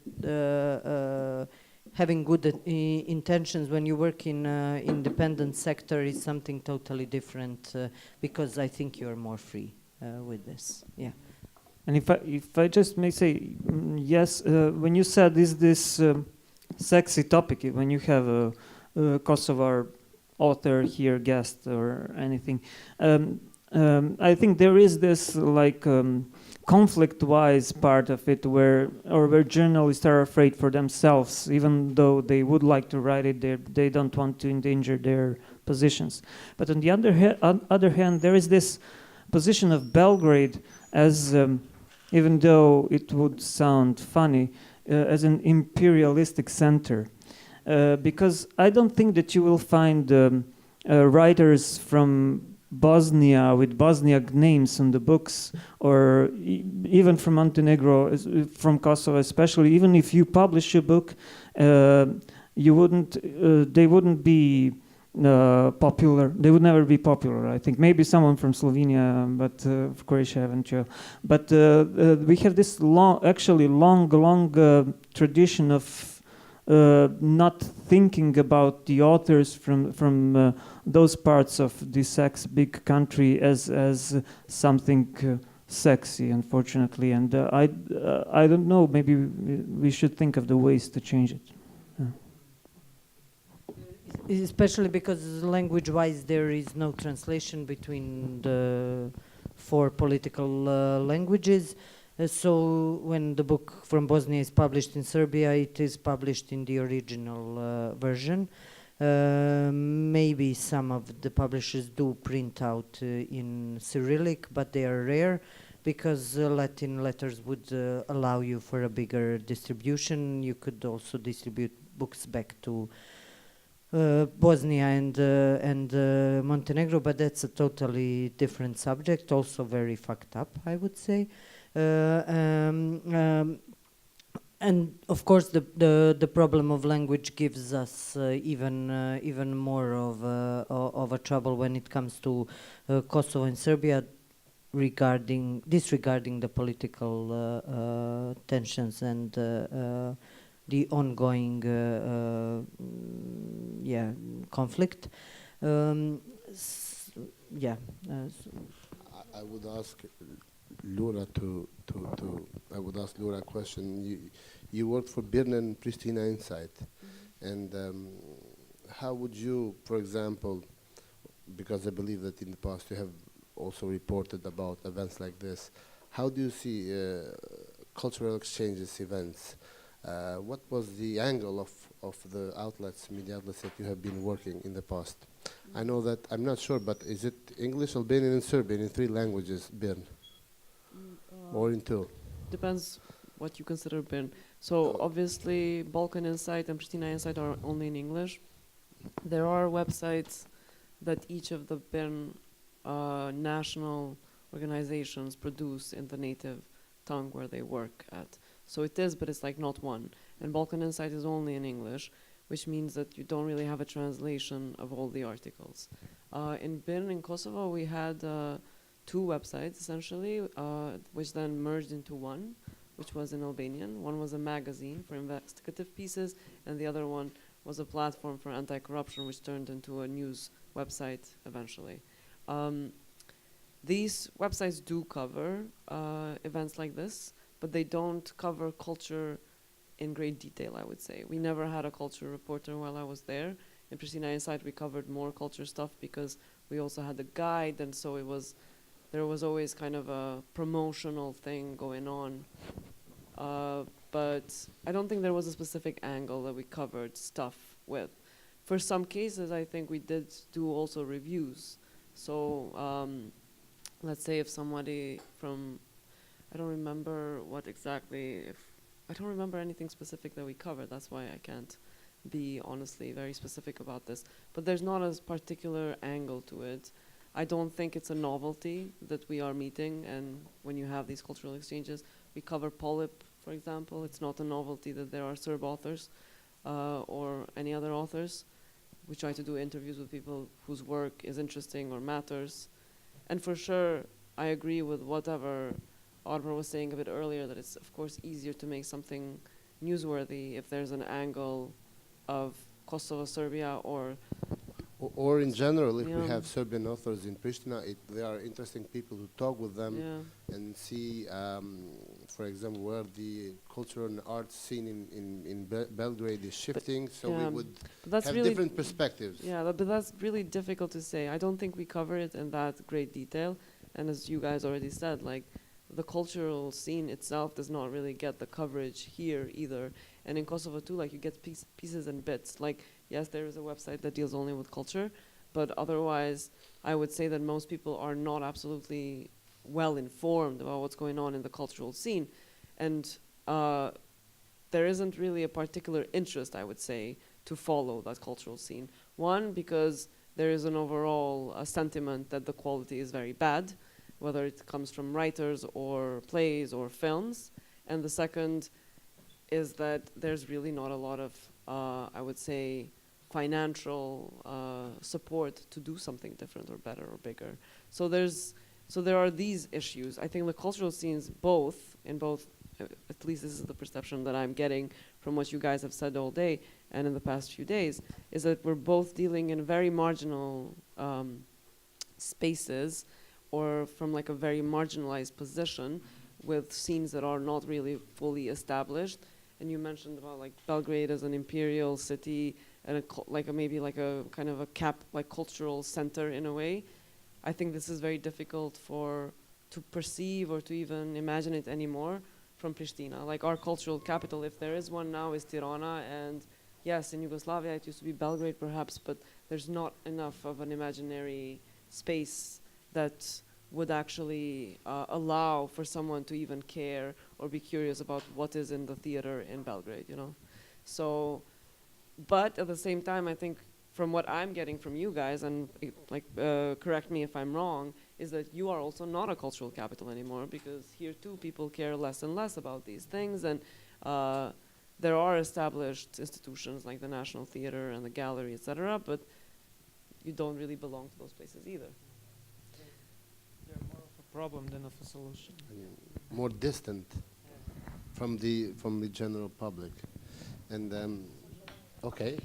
having good intentions when you work in independent sector is something totally different, because I think you are more free with this. Yeah. And if I just may say, yes, when you said is this sexy topic, when you have a Kosovar author here, guest or anything, I think there is this like conflict-wise part of it where journalists are afraid for themselves, even though they would like to write it, they don't want to endanger their positions. But on the other hand, there is this position of Belgrade as, even though it would sound funny, as an imperialistic center, because I don't think that you will find writers from Bosnia with Bosniak names on the books, or even from Montenegro, from Kosovo especially. Even if you publish a book, you wouldn't, they wouldn't be popular. They would never be popular. I think maybe someone from Slovenia, but of Croatia haven't you. But we have this long tradition of not thinking about the authors from those parts of this big country as something sexy, unfortunately. And I don't know. Maybe we should think of the ways to change it. Especially because language-wise there is no translation between the 4 political languages. So when the book from Bosnia is published in Serbia, it is published in the original version. Maybe some of the publishers do print out in Cyrillic, but they are rare because Latin letters would allow you for a bigger distribution. You could also distribute books back to Bosnia and Montenegro, but that's a totally different subject, also very fucked up, I would say. And of course the problem of language gives us even more of a trouble when it comes to Kosovo and Serbia, disregarding the political tensions and the ongoing conflict. I would ask Lura I would ask Lura a question. You worked for Birna and Pristina Insight, and how would you, for example, because I believe that in the past you have also reported about events like this, how do you see cultural exchanges events? What was the angle of the media outlets that you have been working in the past? I know that, I'm not sure, but is it English, Albanian, and Serbian in 3 languages, Birn? Or in 2? Depends what you consider Birn. So obviously Balkan Insight and Pristina Insight are only in English. there are websites that each of the BIRN national organizations produce in the native tongue where they work at. So it is, but it's like not one. And Balkan Insight is only in English, which means that you don't really have a translation of all the articles. In BIRN in Kosovo, we had 2 websites essentially, which then merged into one, which was in Albanian. One was a magazine for investigative pieces, and the other one was a platform for anti-corruption, which turned into a news website eventually. These websites do cover events like this, but they don't cover culture in great detail, I would say. We never had a culture reporter while I was there. In Pristina Insight, we covered more culture stuff because we also had a guide, and so there was always kind of a promotional thing going on. But I don't think there was a specific angle that we covered stuff with. For some cases, I think we did do also reviews. So let's say if somebody from, I don't remember what exactly, I don't remember anything specific that we covered. That's why I can't be honestly very specific about this. But there's not a particular angle to it. I don't think it's a novelty that we are meeting, and when you have these cultural exchanges, we cover Polyp, for example. It's not a novelty that there are Serb authors or any other authors. We try to do interviews with people whose work is interesting or matters. And for sure, I agree with whatever Autora was saying a bit earlier, that it's of course easier to make something newsworthy if there's an angle of Kosovo, Serbia, or in general, if we have Serbian authors in Pristina, they are interesting people to talk with them and see, for example, where the cultural and art scene in Belgrade is shifting, so we would have really different perspectives. Yeah, but that's really difficult to say. I don't think we cover it in that great detail, and as you guys already said, like, the cultural scene itself does not really get the coverage here either. And in Kosovo too, like, you get pieces and bits. Like, yes, there is a website that deals only with culture, but otherwise, I would say that most people are not absolutely well informed about what's going on in the cultural scene. And there isn't really a particular interest, I would say, to follow that cultural scene. One, because there is an overall sentiment that the quality is very bad, whether it comes from writers or plays or films. And the second is that there's really not a lot of, I would say, financial support to do something different or better or bigger. So there are these issues. I think the cultural scenes at least this is the perception that I'm getting from what you guys have said all day and in the past few days, is that we're both dealing in very marginal spaces, or from like a very marginalized position with scenes that are not really fully established. And you mentioned about like Belgrade as an imperial city and maybe like a kind of a cultural center in a way. I think this is very difficult to perceive or to even imagine it anymore from Pristina. Like, our cultural capital, if there is one now, is Tirana, and yes, in Yugoslavia it used to be Belgrade perhaps, but there's not enough of an imaginary space that would actually allow for someone to even care or be curious about what is in the theater in Belgrade, you know? So, but at the same time, I think from what I'm getting from you guys, and correct me if I'm wrong, is that you are also not a cultural capital anymore, because here too people care less and less about these things, and there are established institutions like the National Theater and the Gallery, etc., but you don't really belong to those places either. They're more of a problem than of a solution. More distant from the general public. And okay.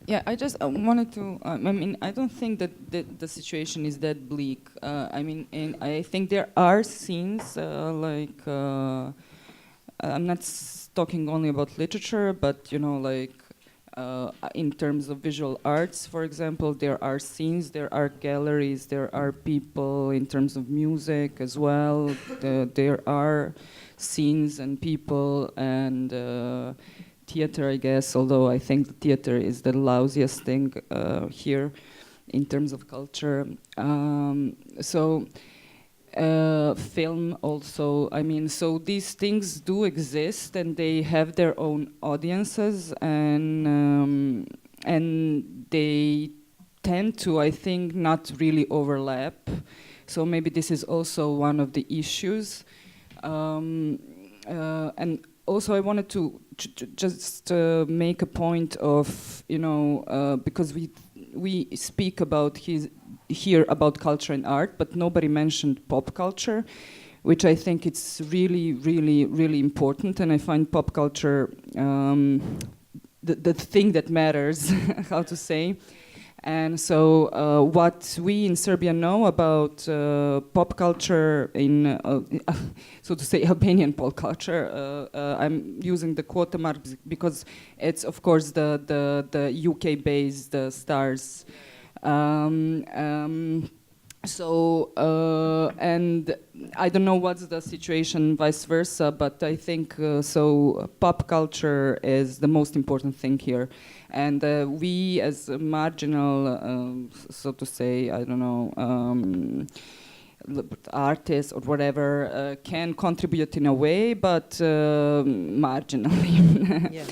Yeah, I just wanted to. I mean, I don't think that the situation is that bleak. I mean, and I think there are scenes I'm not talking only about literature, but you know, in terms of visual arts, for example, there are scenes, there are galleries, there are people. In terms of music as well, there are scenes and people and. Theater, I guess, although I think the theater is the lousiest thing here in terms of culture. Film also, I mean, so these things do exist and they have their own audiences, and and they tend to, I think, not really overlap. So maybe this is also one of the issues. And also I wanted to just make a point of, because we speak about here about culture and art, but nobody mentioned pop culture, which I think it's really, really, really important. And I find pop culture the thing that matters, how to say. And so what we in Serbia know about pop culture in, so to say, Albanian pop culture, I'm using the quote marks because it's, of course, the UK-based stars. And I don't know what's the situation vice versa, but I think pop culture is the most important thing here. And we as a marginal, so to say, I don't know, artists or whatever can contribute in a way, but marginally. Yeah.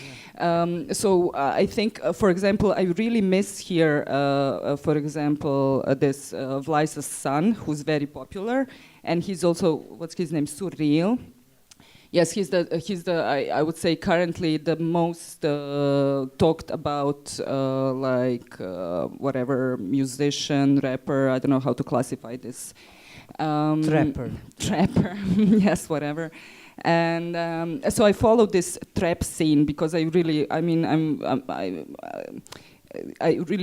I think, for example, I really miss here, for example, this Vlaisa's son, who's very popular, and he's also, what's his name, Surreal. Yes, he's the I would say currently the most talked about whatever musician, rapper, I don't know how to classify this. Trapper, yes, whatever. And so I follow this trap scene because I really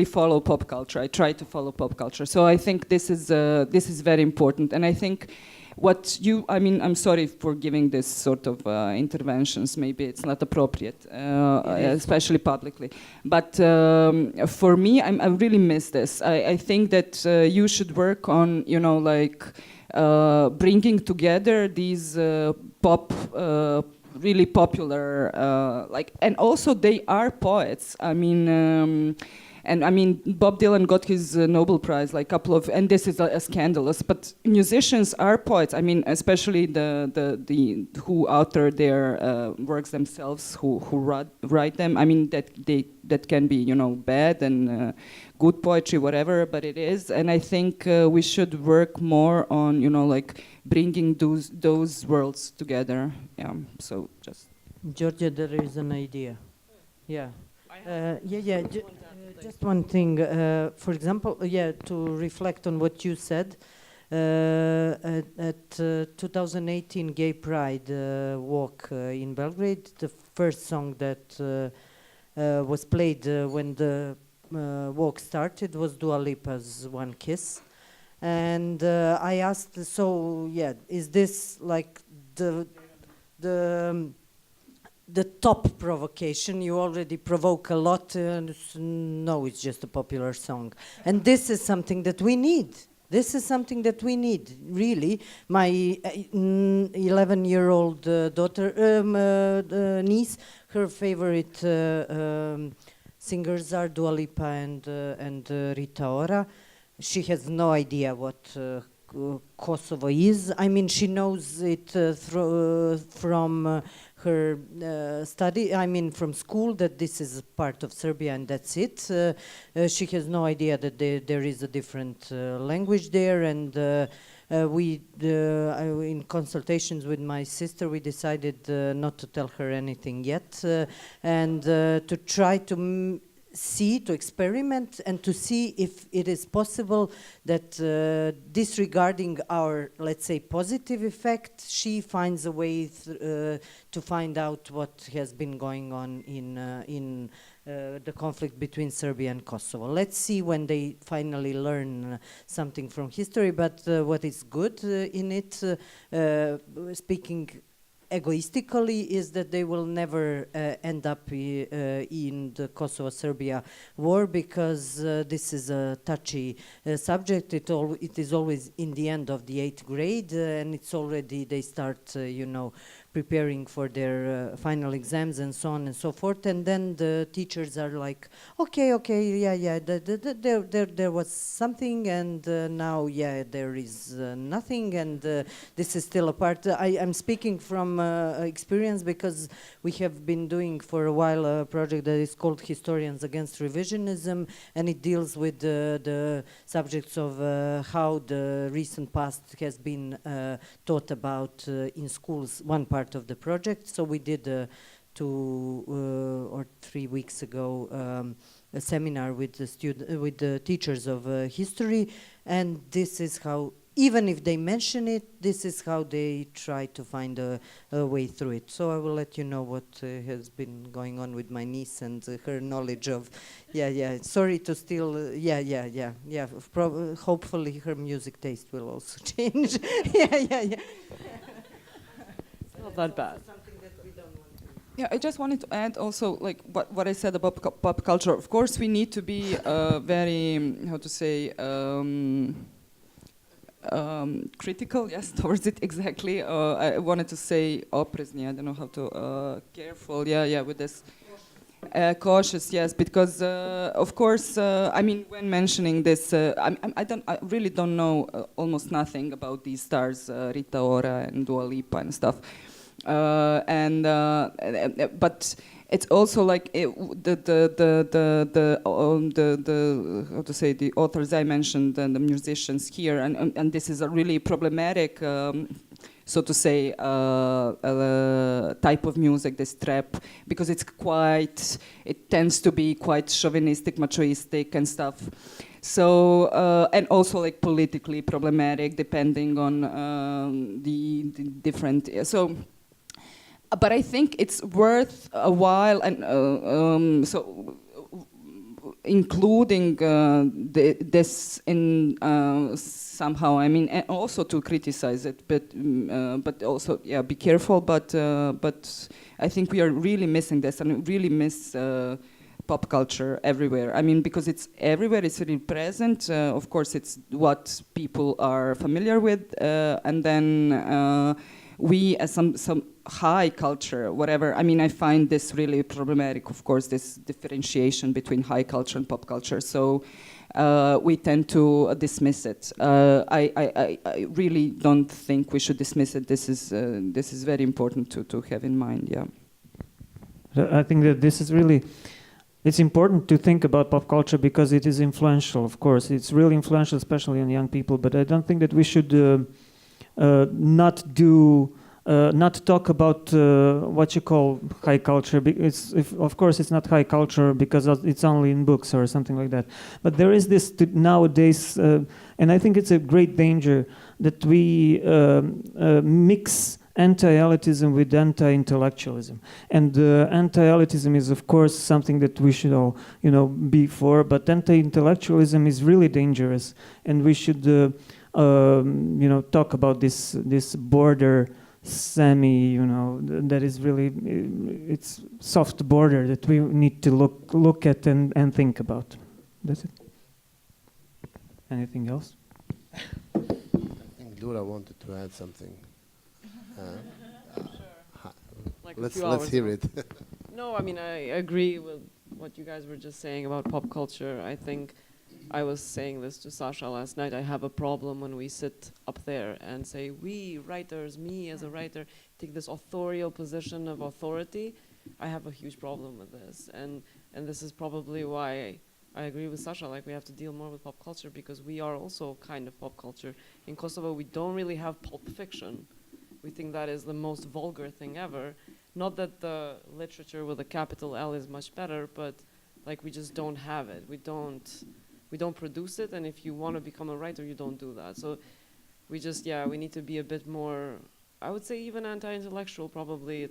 follow pop culture. I try to follow pop culture. So I think this is very important. And I think I'm sorry for giving this sort of interventions. Maybe it's not appropriate, especially publicly. But for me, I really miss this. I think that you should work on, bringing together these really popular, and also they are poets. Bob Dylan got his Nobel Prize, and this is scandalous. But musicians are poets. Especially the who author their works themselves, who write them. That can be bad and good poetry, whatever. But it is, and I think we should work more on bringing those worlds together. Yeah. So just. Georgia, there is an idea. Yeah. Just one thing, for example, to reflect on what you said, at 2018 Gay Pride walk in Belgrade, the first song that was played when the walk started was Dua Lipa's One Kiss. And I asked, is this like the top provocation? You already provoke a lot. No, it's just a popular song. And this is something that we need. This is something that we need, really. My 11-year-old niece, her favorite singers are Dua Lipa and Rita Ora. She has no idea what Kosovo is. She knows it from her study, from school, that this is part of Serbia and that's it. She has no idea that there is a different language there, and in consultations with my sister, we decided not to tell her anything yet, and to try to to experiment and to see if it is possible that disregarding our, let's say, positive effect, she finds a way to find out what has been going on in the conflict between Serbia and Kosovo. Let's see when they finally learn something from history, but what is good in it, speaking egoistically, is that they will never end up in the Kosovo-Serbia war, because this is a touchy subject. It is always in the end of the 8th grade, and it's already, they start, preparing for their final exams and so on and so forth. And then the teachers are like, okay, yeah, there was something, and now, yeah, there is nothing, and this is still a part. I'm speaking from experience because we have been doing for a while a project that is called Historians Against Revisionism, and it deals with the subjects of how the recent past has been taught about in schools, one part of the project. So we did 2 or 3 weeks ago a seminar with the teachers of history, and this is how, even if they mention it, this is how they try to find a way through it. So I will let you know what has been going on with my niece and her knowledge of, sorry to steal, hopefully her music taste will also change. yeah. Not that bad. Yeah, I just wanted to add also, like what I said about pop culture. Of course, we need to be very, how to say, critical, yes, towards it, exactly. I wanted to say oprezni, I don't know how to, careful, with this. Cautious, yes, because of course, I mean, when mentioning this, I really don't know almost nothing about these stars, Rita Ora and Dua Lipa and stuff. But it's also like the how to say, the authors I mentioned and the musicians here, and this is a really problematic, so to say, type of music, this trap, because it tends to be quite chauvinistic, machoistic and stuff. So, and also like politically problematic, depending on the different, so. But I think it's worth a while, and so including this in somehow. I mean, and also to criticize it, but also be careful. But I think we are really missing this, and we really miss pop culture everywhere. I mean, because it's everywhere, it's really present. Of course, it's what people are familiar with, and then. We, as some high culture, whatever, I mean, I find this really problematic, of course, this differentiation between high culture and pop culture. So we tend to dismiss it. I really don't think we should dismiss it. This is very important to have in mind, yeah. I think that this is really, it's important to think about pop culture because it is influential, of course. It's really influential, especially on young people, but I don't think that we should not talk about what you call high culture. Of course, it's not high culture because it's only in books or something like that. But there is this nowadays, and I think it's a great danger that we mix anti-elitism with anti-intellectualism. And anti-elitism is, of course, something that we should all, be for. But anti-intellectualism is really dangerous, and we should. Talk about this border that is really, it's soft border that we need to look at and think about. That's it. Anything else? I think Dura wanted to add something. Like let's hear it. No, I mean, I agree with what you guys were just saying about pop culture. I think I was saying this to Sasha last night. I have a problem when we sit up there and say, we writers, me as a writer, take this authorial position of authority. I have a huge problem with this. And this is probably why I agree with Sasha, like we have to deal more with pop culture because we are also kind of pop culture. In Kosovo, we don't really have pulp fiction. We think that is the most vulgar thing ever. Not that the literature with a capital L is much better, but like we just don't have it. We don't produce it, and if you want to become a writer, you don't do that. So we just, we need to be a bit more, I would say even anti-intellectual probably.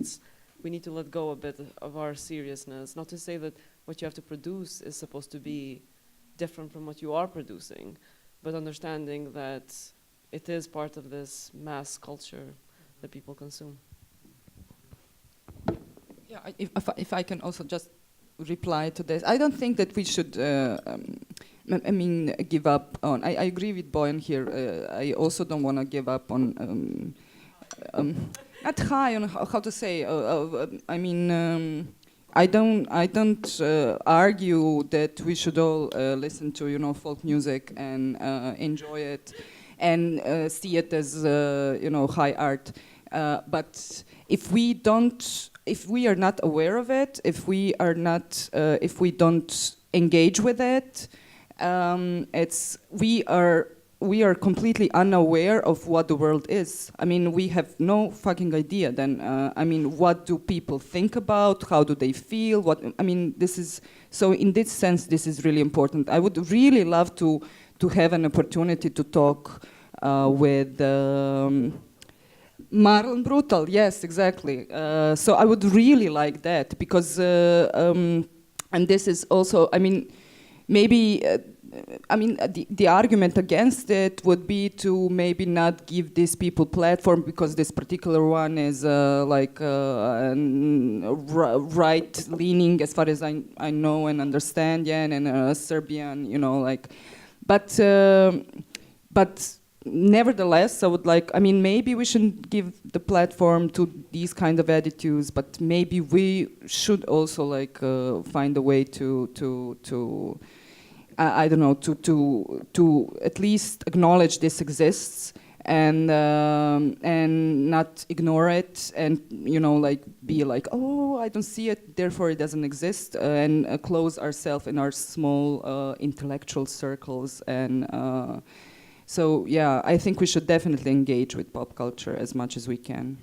We need to let go a bit of our seriousness. Not to say that what you have to produce is supposed to be different from what you are producing, but understanding that it is part of this mass culture that people consume. Yeah, if I can also just reply to this. I don't think that we should give up on. I agree with Boyan here. I also don't want to give up on. not high on how to say. I mean, I don't argue that we should all listen to folk music and enjoy it and see it as high art. But if we are not aware of it, if we don't engage with it, we are completely unaware of what the world is. I mean, we have no fucking idea then. I mean, what do people think about? How do they feel? So in this sense, this is really important. I would really love to have an opportunity to talk with Marlon Brutal. Yes, exactly. So I would really like that because, and this is also, I mean, maybe. The argument against it would be to maybe not give these people platform because this particular one is right-leaning as far as I know and understand, yeah, and Serbian, but nevertheless, I would maybe we shouldn't give the platform to these kind of attitudes, but maybe we should also find a way to I don't know, to at least acknowledge this exists and not ignore it and be oh, I don't see it, therefore it doesn't exist, and close ourselves in our small intellectual circles. And so yeah, I think we should definitely engage with pop culture as much as we can.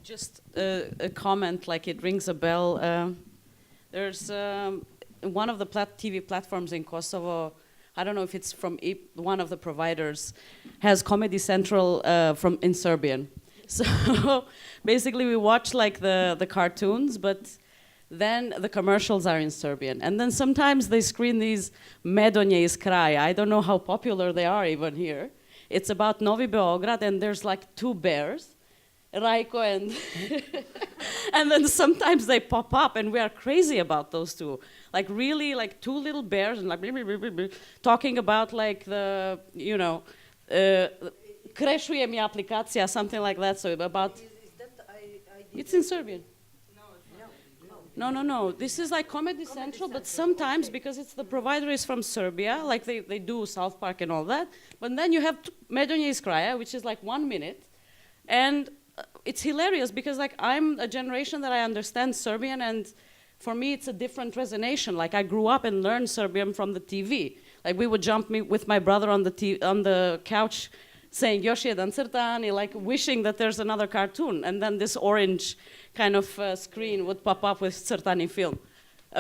Just a comment, it rings a bell. There's one of the TV platforms in Kosovo, I don't know if it's from one of the providers, has Comedy Central in Serbian. So basically we watch the cartoons, but then the commercials are in Serbian. And then sometimes they screen these Medonje iz kraja. I don't know how popular they are even here. It's about Novi Beograd, and there's two bears, Rajko and and then sometimes they pop up and we are crazy about those two. Really two little bears and talking about the, krešuje mi aplikacija, something like that. So about, it's in Serbian. No. This is Comedy Central, but sometimes because the provider is from Serbia, they do South Park and all that. But then you have Medonje iz kraja, which is 1 minute, and it's hilarious because I'm a generation that I understand Serbian, and for me it's a different resonation. I grew up and learned Serbian from the TV. We would jump with my brother on the couch saying još jedan crtani, wishing that there's another cartoon, and then this orange kind of screen would pop up with crtani film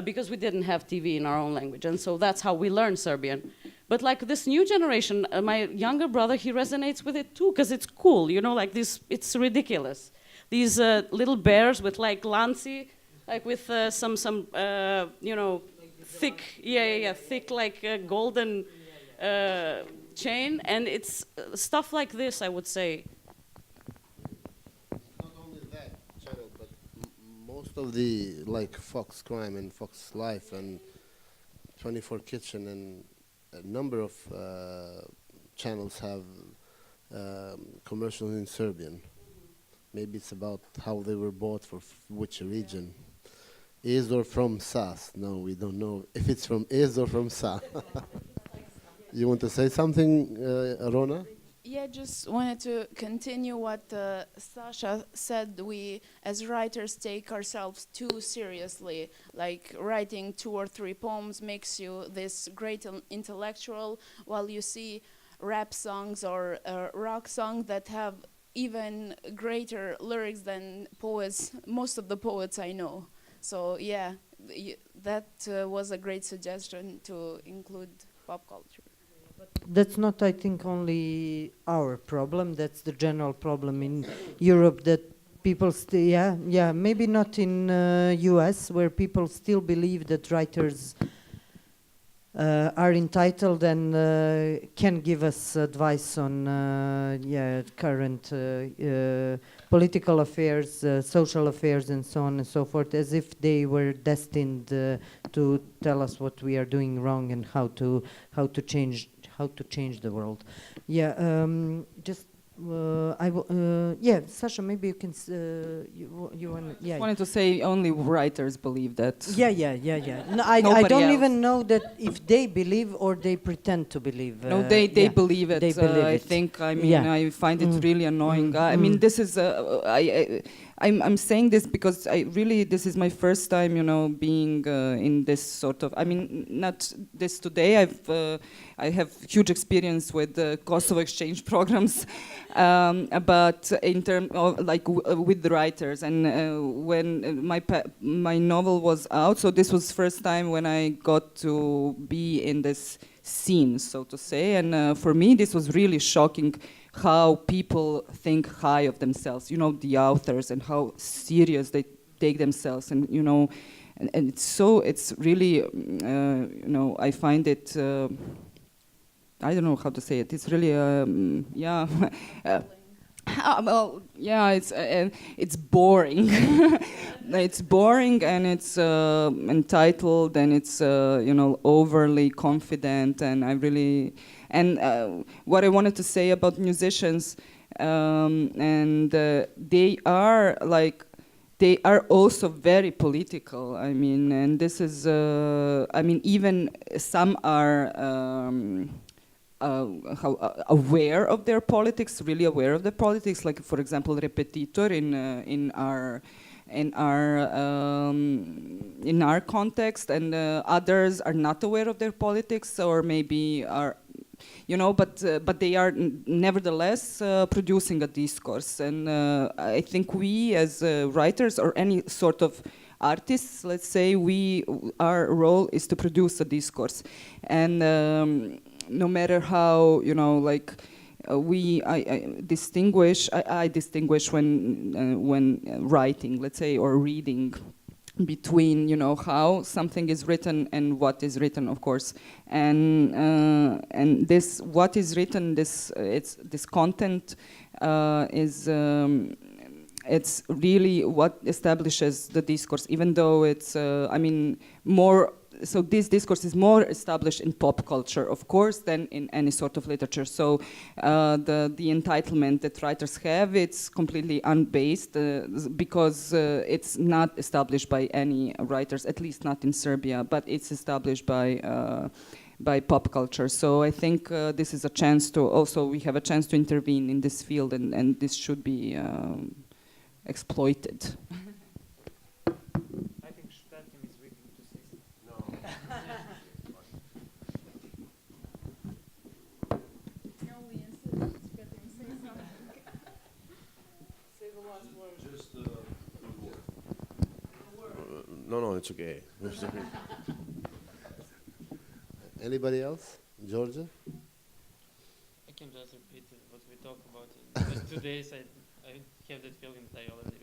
because we didn't have TV in our own language, and so that's how we learned Serbian. But this new generation, my younger brother, he resonates with it too, because it's cool, this, it's ridiculous. These little bears with lanci, with some thick, thick golden chain, and it's stuff like this, I would say. Not only that channel, but most of the Fox Crime and Fox Life and 24 Kitchen and a number of channels have commercials in Serbian. Maybe it's about how they were bought for which region. Is or from SAS? No, we don't know if it's from Is or from Sa. You want to say something, Rona? Yeah, just wanted to continue what Sasha said. We, as writers, take ourselves too seriously. Writing 2 or 3 poems makes you this great intellectual, while you see rap songs or rock songs that have even greater lyrics than poets, most of the poets I know. So yeah, that was a great suggestion to include pop culture. That's not, I think, only our problem. That's the general problem in Europe, that people still, maybe not in US, where people still believe that writers are entitled and can give us advice on current political affairs, social affairs, and so on and so forth, as if they were destined to tell us what we are doing wrong and how to change the world. Yeah, just Yeah, Sasha, maybe you can. You want? Yeah. I wanted to say only writers believe that. Yeah. No, I Nobody don't else. even know that if they believe or they pretend to believe. No, they yeah. believe it. They believe I it. think. I mean, Yeah. I find it really annoying. I mean, this is. I'm saying this because this is my first time, being in this sort of. I mean, not this today. I have huge experience with Kosovo exchange programs, but in terms of with the writers, and when my novel was out, so this was first time when I got to be in this scene, so to say, and for me this was really shocking. How people think high of themselves, the authors, and how serious they take themselves, and and it's really, I find it. I don't know how to say it. It's really, yeah. Well, yeah, it's boring. It's boring, and it's entitled, and it's overly confident, and I really. And what I wanted to say about musicians, and they are also very political. I mean, and this is, even some are aware of their politics, really aware of the politics. Like, for example, Repetitor in our context, and others are not aware of their politics, or maybe are. But they are nevertheless producing a discourse, and I think we as writers or any sort of artists, let's say, our role is to produce a discourse, and no matter how I distinguish when writing, let's say, or reading, between how something is written and what is written, of course, and this what is written, this content is it's really what establishes the discourse, even though it's more. So this discourse is more established in pop culture, of course, than in any sort of literature. So the entitlement that writers have, it's completely unbased because it's not established by any writers, at least not in Serbia, but it's established by pop culture. So I think this is a chance to also, we have a chance to intervene in this field, and this should be exploited. No, it's okay. Anybody else? Georgia? I can just repeat what we talked about. Because today I have that feeling that I already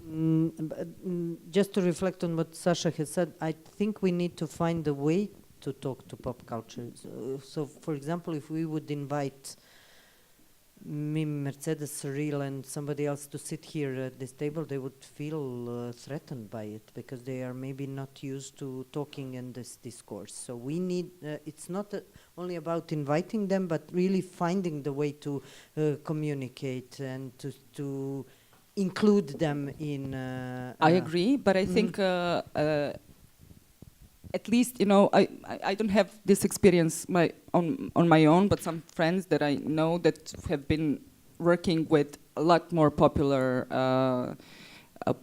repeated. Just to reflect on what Sasha has said, I think we need to find a way to talk to pop culture. So for example, if we would invite me, Mercedes, Cyril, and somebody else to sit here at this table, they would feel threatened by it, because they are maybe not used to talking in this discourse. So we need, it's not only about inviting them, but really finding the way to communicate and to include them in... I agree, but I think at least, I don't have this experience on my own, but some friends that I know that have been working with a lot more popular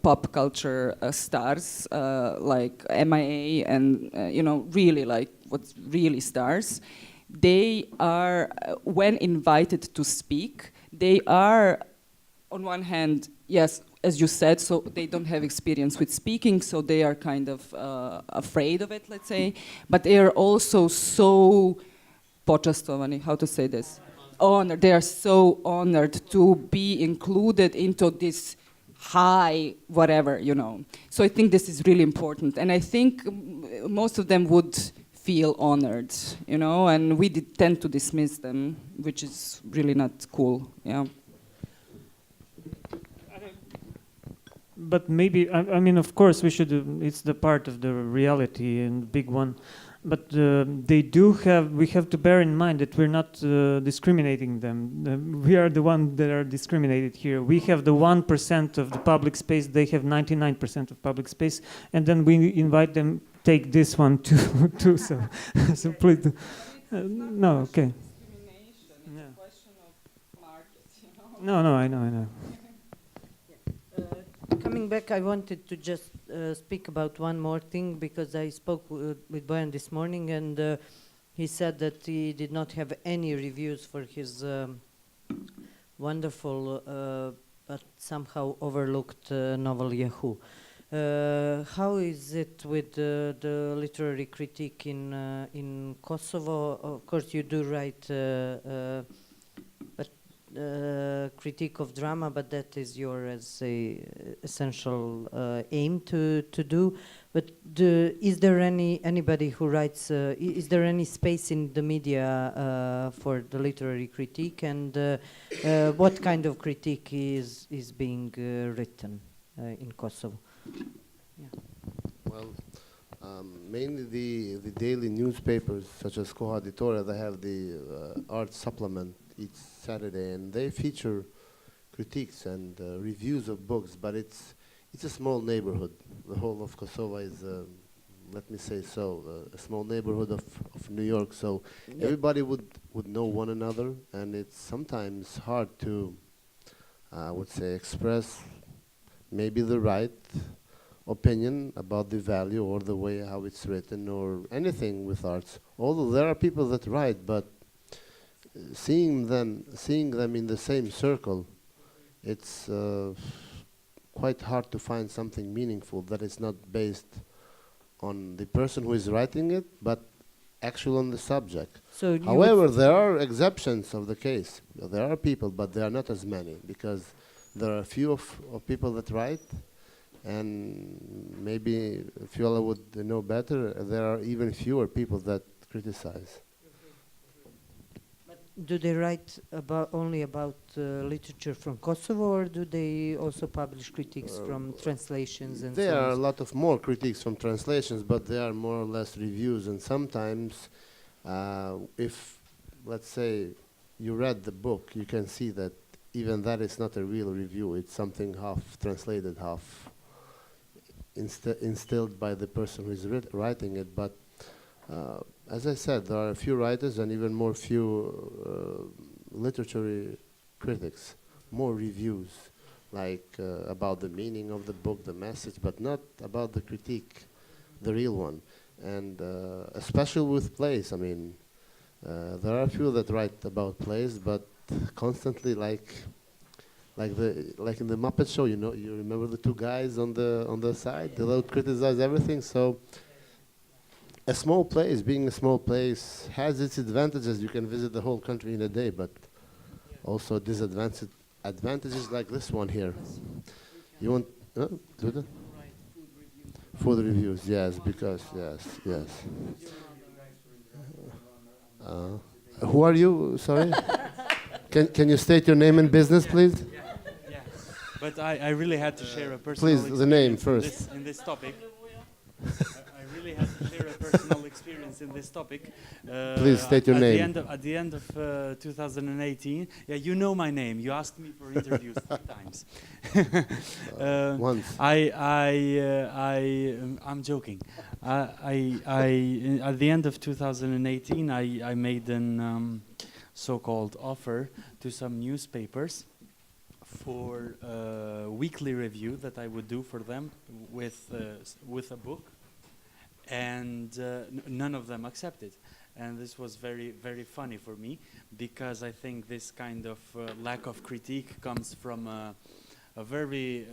pop culture stars like MIA and really like what's really stars. They are, when invited to speak, they are on one hand, yes, as you said, so they don't have experience with speaking, so they are kind of afraid of it, let's say. But they are also so počastovani, how to say this? Honored. They are so honored to be included into this high whatever, So I think this is really important, and I think most of them would feel honored, and we tend to dismiss them, which is really not cool, yeah. But maybe, I mean, of course, we should. It's the part of the reality and big one. but they do have. We have to bear in mind that we're not discriminating them. We are the ones that are discriminated here. We have the 1% of the public space. They have 99% of public space, and then we invite them take this one too. So, so please. No, okay. It's a question of market, you No, know. no, I know. Coming back, I wanted to just speak about one more thing, because I spoke with Bojan this morning, and he said that he did not have any reviews for his wonderful but somehow overlooked novel Yahoo. How is it with the literary critique in Kosovo? Of course, you do write critique of drama, but that is your essential aim to do. But is there anybody who writes? Is there any space in the media for the literary critique, and what kind of critique is being written in Kosovo? Yeah. Well, mainly the daily newspapers such as KROKODILovom, they have the art supplement each Saturday, and they feature critiques and reviews of books, but it's a small neighborhood. The whole of Kosovo is, let me say so, a small neighborhood of New York, so everybody would know one another, and it's sometimes hard to, I would say, express maybe the right opinion about the value or the way how it's written or anything with arts. Although there are people that write, but seeing them in the same circle, it's quite hard to find something meaningful that is not based on the person who is writing it, but actual on the subject. So however, there are exceptions of the case. There are people, but there are not as many, because there are a few of people that write, and maybe Fiola would know better, there are even fewer people that criticize. Do they write only about literature from Kosovo, or do they also publish critiques from translations and so on? There are a lot of more critiques from translations, but they are more or less reviews, and sometimes if, let's say, you read the book, you can see that even that is not a real review. It's something half translated, half instilled by the person who is writing it. But as I said, there are a few writers and even more few literary critics, more reviews, like about the meaning of the book, the message, but not about the critique, the real one. And especially with plays, I mean, there are a few that write about plays, but constantly like in the Muppet Show, you know, you remember the two guys on the side, they would criticize everything. So a small place, being a small place, has its advantages. You can visit the whole country in a day, but also advantages like this one here. You want do that? Food reviews, yes, because yes. Who are you? Sorry. Can you state your name and business, please? Yeah. But I really had to share a personal please, the name first. In this topic. I really had to share a personal experience in this topic. Please state your name. At the end of 2018, yeah, you know my name. You asked me for interviews 3 times. Once. I'm joking. At the end of 2018, I made an so-called offer to some newspapers for a weekly review that I would do for them with a book, and none of them accepted. And this was very, very funny for me, because I think this kind of lack of critique comes from a very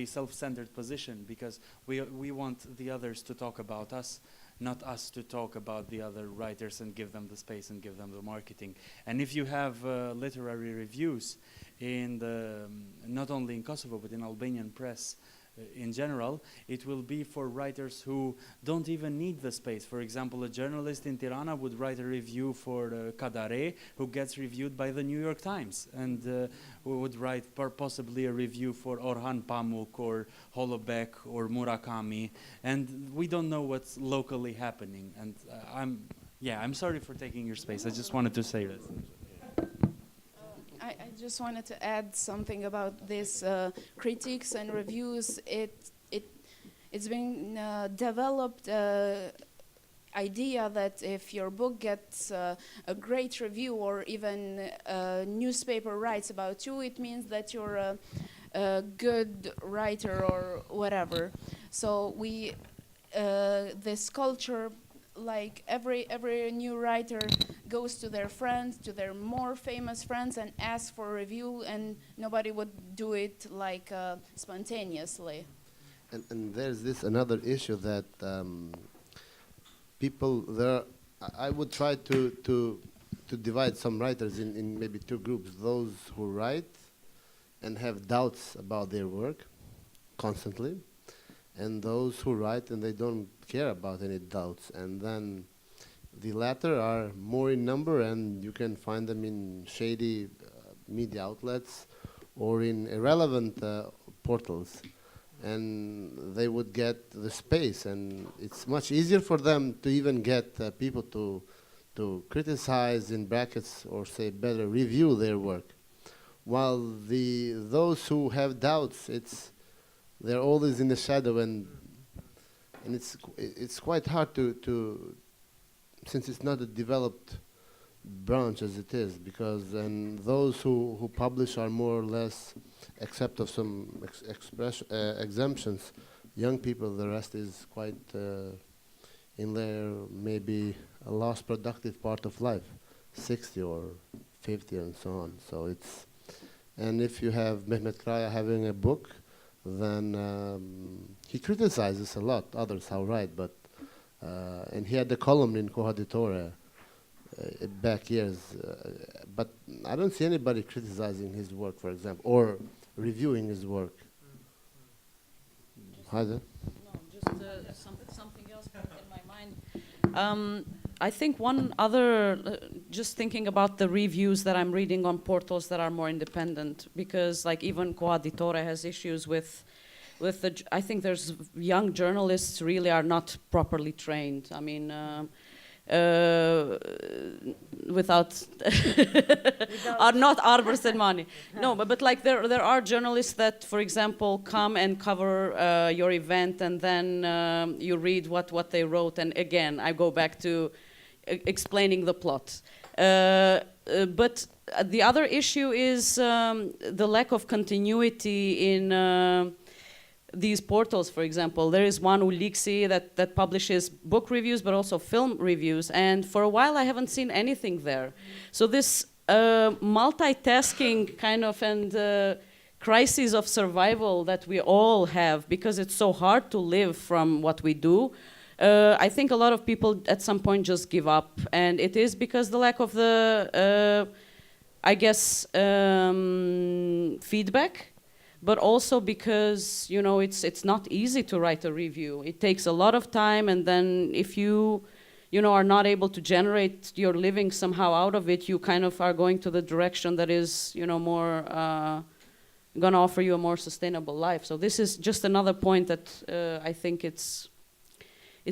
self-centered position, because we want the others to talk about us, not us to talk about the other writers and give them the space and give them the marketing. And if you have literary reviews in not only in Kosovo but in Albanian press, in general, it will be for writers who don't even need the space. For example, a journalist in Tirana would write a review for Kadare, who gets reviewed by the New York Times, and who would write possibly a review for Orhan Pamuk or Holobek or Murakami, and we don't know what's locally happening. And I'm sorry for taking your space. I just wanted to say this. I just wanted to add something about this critiques and reviews. It's been developed idea that if your book gets a great review or even a newspaper writes about you, it means that you're a good writer or whatever. So this culture, like every new writer goes to their friends, to their more famous friends, and asks for a review, and nobody would do it like spontaneously. And there's this another issue that people there. I would try to divide some writers in maybe two groups: those who write and have doubts about their work constantly, and those who write and they don't care about any doubts. And then the latter are more in number, and you can find them in shady media outlets or in irrelevant portals. And they would get the space, and it's much easier for them to even get people to criticize, in brackets, or say better, review their work. While those who have doubts, they're always in the shadow, and it's quite hard to since it's not a developed branch as it is, because those who publish are more or less, except of some exemptions, young people. The rest is quite in their maybe a lost productive part of life, 60 or 50 and so on. So it's, and if you have Mehmet Kaya having a book, then he criticizes a lot others how write, but and he had a column in KROKODILovom back years, but I don't see anybody criticizing his work, for example, or reviewing his work. Haida? No, just something else in my mind. I think one other, just thinking about the reviews that I'm reading on portals that are more independent, because like even KROKODILovom has issues with I think there's young journalists really are not properly trained. I mean, without are not arbors and money. No, but like there are journalists that, for example, come and cover your event, and then you read what they wrote, and again I go back to explaining the plot. But the other issue is the lack of continuity in these portals. For example, there is one, Uliksi, that publishes book reviews but also film reviews, and for a while I haven't seen anything there. So this multitasking kind of and crisis of survival that we all have, because it's so hard to live from what we do, I think a lot of people at some point just give up, and it is because the lack of the I guess feedback, but also because, you know, it's not easy to write a review. It takes a lot of time, and then if you know, are not able to generate your living somehow out of it, you kind of are going to the direction that is, you know, more gonna offer you a more sustainable life. So this is just another point that I think it's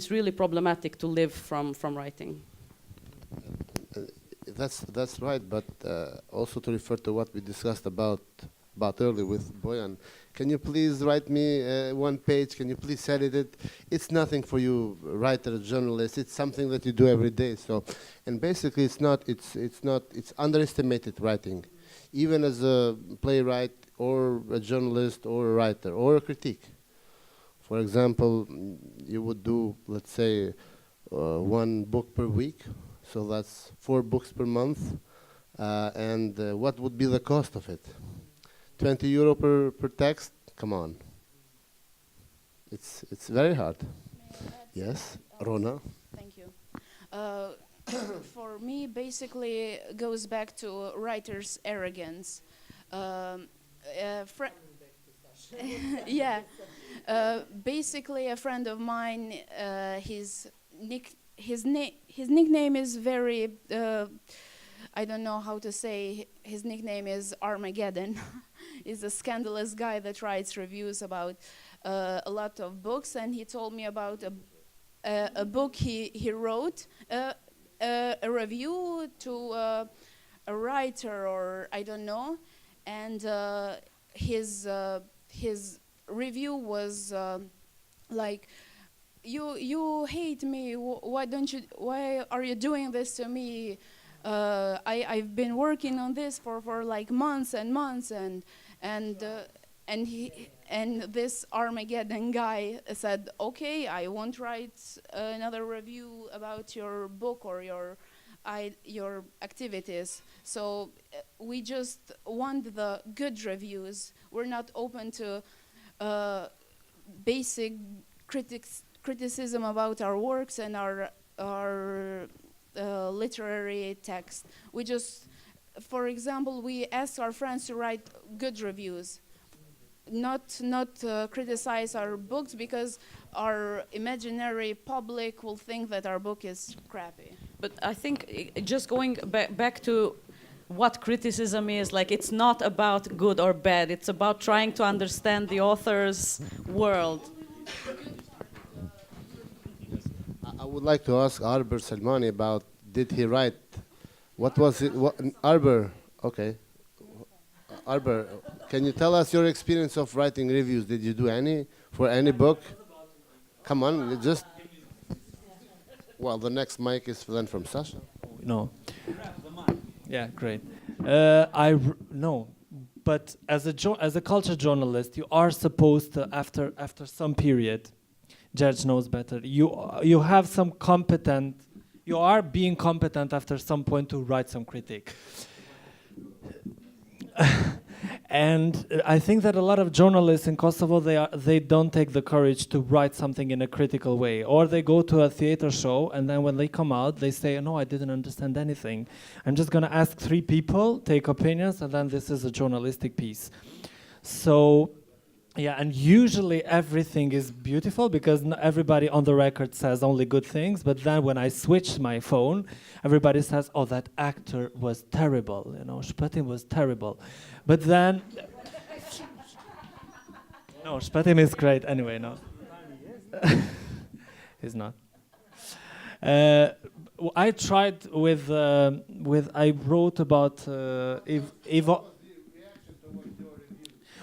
really problematic to live from writing. That's right, but also to refer to what we discussed about earlier with Boyan. Can you please write me one page? Can you please edit it? It's nothing for you, writer, journalist. It's something that you do every day. So, and basically, it's underestimated writing, even as a playwright or a journalist or a writer or a critique. For example, you would do, let's say, one book per week. So that's 4 books per month. And what would be the cost of it? 20 euro per text? Come on. It's very hard. Yes, Rona? Thank you. For me, basically, goes back to writer's arrogance. Yeah. Basically, a friend of mine, his nickname is very, I don't know how to say, his nickname is Armageddon. He's a scandalous guy that writes reviews about a lot of books, and he told me about a book he wrote, a review to a writer, or I don't know, and his review was like, you hate me, why are you doing this to me? I've been working on this for like months and months, and this Armageddon guy said, okay, I won't write another review about your book or your activities. So we just want the good reviews. We're not open to basic criticism about our works and our literary text. We just, for example, we ask our friends to write good reviews, not criticize our books, because our imaginary public will think that our book is crappy. But I think just going back to what criticism is, like, it's not about good or bad, it's about trying to understand the author's world. I would like to ask Arber Salmani about, did he write, what was it, Arber, okay. Arber, can you tell us your experience of writing reviews? Did you do any, for any book? Come on, just, well, the next mic is then from Sasha. No. Yeah, great. No, but as a culture journalist, you are supposed to, after some period, George knows better, you have some competent, you are being competent after some point to write some critique. And I think that a lot of journalists in Kosovo, they don't take the courage to write something in a critical way, or they go to a theater show and then when they come out they say, no, I didn't understand anything. I'm just going to ask 3 people, take opinions, and then this is a journalistic piece. So yeah, and usually everything is beautiful because everybody on the record says only good things, but then when I switch my phone, everybody says, oh, that actor was terrible, you know, Shpetim was terrible. But then, no, Shpetim is great anyway, no. He's not. I tried with I wrote about Ivo.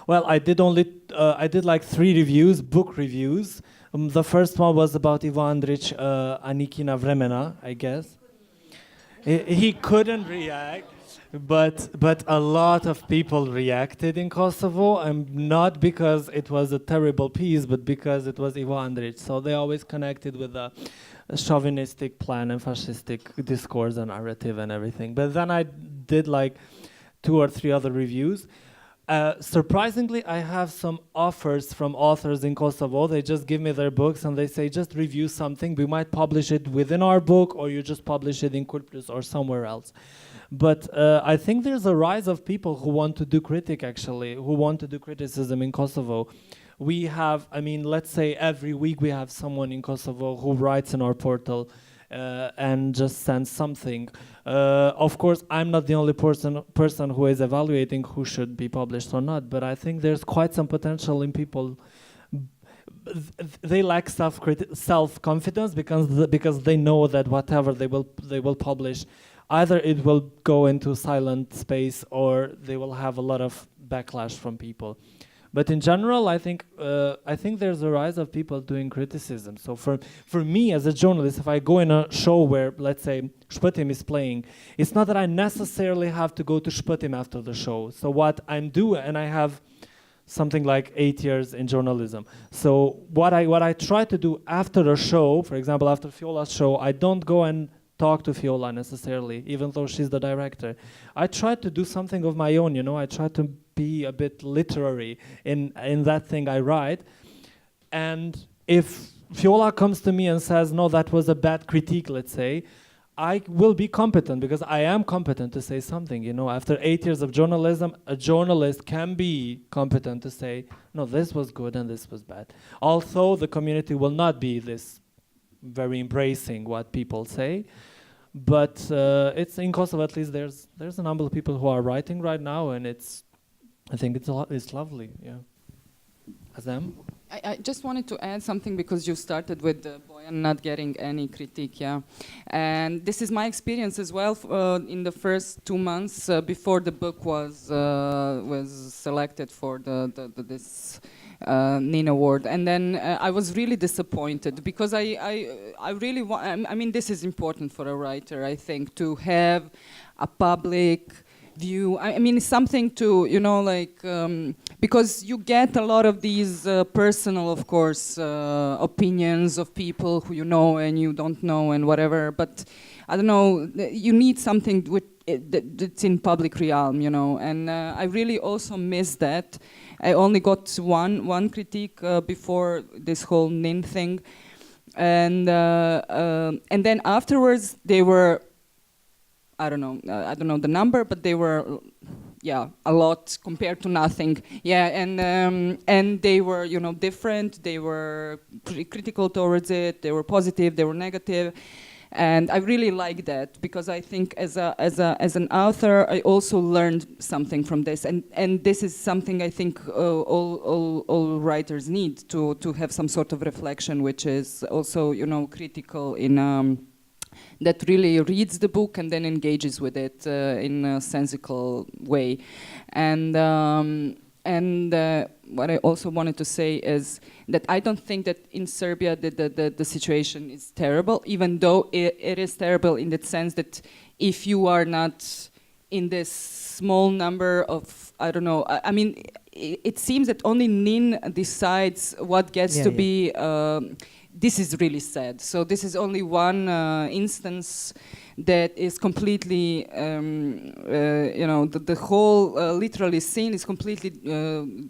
Well, I did like 3 reviews, book reviews. The first one was about Ivo Andrić, Anikina Vremena, I guess. He couldn't react, but a lot of people reacted in Kosovo, and not because it was a terrible piece, but because it was Ivo Andrić. So they always connected with a chauvinistic plan and fascistic discourse and narrative and everything. But then I did like 2 or 3 other reviews. Surprisingly, I have some offers from authors in Kosovo. They just give me their books and they say, just review something. We might publish it within our book, or you just publish it in Kurplus or somewhere else. But I think there's a rise of people who want to do critique, actually, who want to do criticism in Kosovo. We have, I mean, let's say every week we have someone in Kosovo who writes in our portal and just sends something. Of course, I'm not the only person who is evaluating who should be published or not, but I think there's quite some potential in people. They lack self-confidence because they know that whatever they will publish, either it will go into silent space or they will have a lot of backlash from people. But in general, I think there's a rise of people doing criticism. So for me as a journalist, if I go in a show where, let's say, Shpetim is playing, it's not that I necessarily have to go to Shpetim after the show. So what I'm doing, and I have something like 8 years in journalism. So what I try to do after a show, for example, after Fiola's show, I don't go and talk to Fiola necessarily, even though she's the director. I try to do something of my own, you know. I try to be a bit literary in that thing I write. And if Fiola comes to me and says, no, that was a bad critique, let's say, I will be competent because I am competent to say something. You know, after 8 years of journalism, a journalist can be competent to say, no, this was good and this was bad. Although the community will not be this very embracing what people say, but it's in Kosovo at least. There's a number of people who are writing right now, and I think it's lovely. Yeah. Azam? I just wanted to add something because you started with Boyan not getting any critique, yeah. And this is my experience as well in the first 2 months before the book was selected for this NIN award. And then I was really disappointed because I really I mean, this is important for a writer, I think, to have a public view. I mean, it's something to, you know, like, because you get a lot of these personal, of course, opinions of people who you know and you don't know and whatever, but I don't know, you need something that's in public realm, you know, and I really also miss that. I only got one critique before this whole NIN thing, and then afterwards they were, I don't know the number, but they were, yeah, a lot compared to nothing. Yeah, and they were, you know, different. They were critical towards it. They were positive. They were negative, and I really like that because I think as an author, I also learned something from this, and this is something I think all writers need to have some sort of reflection, which is also, you know, critical in. That really reads the book and then engages with it in a sensical way. And what I also wanted to say is that I don't think that in Serbia the situation is terrible, even though it is terrible in the sense that if you are not in this small number of, I don't know, I mean, it seems that only NIN decides what gets to be. This is really sad. So this is only one instance that is completely, you know, the whole literally scene is completely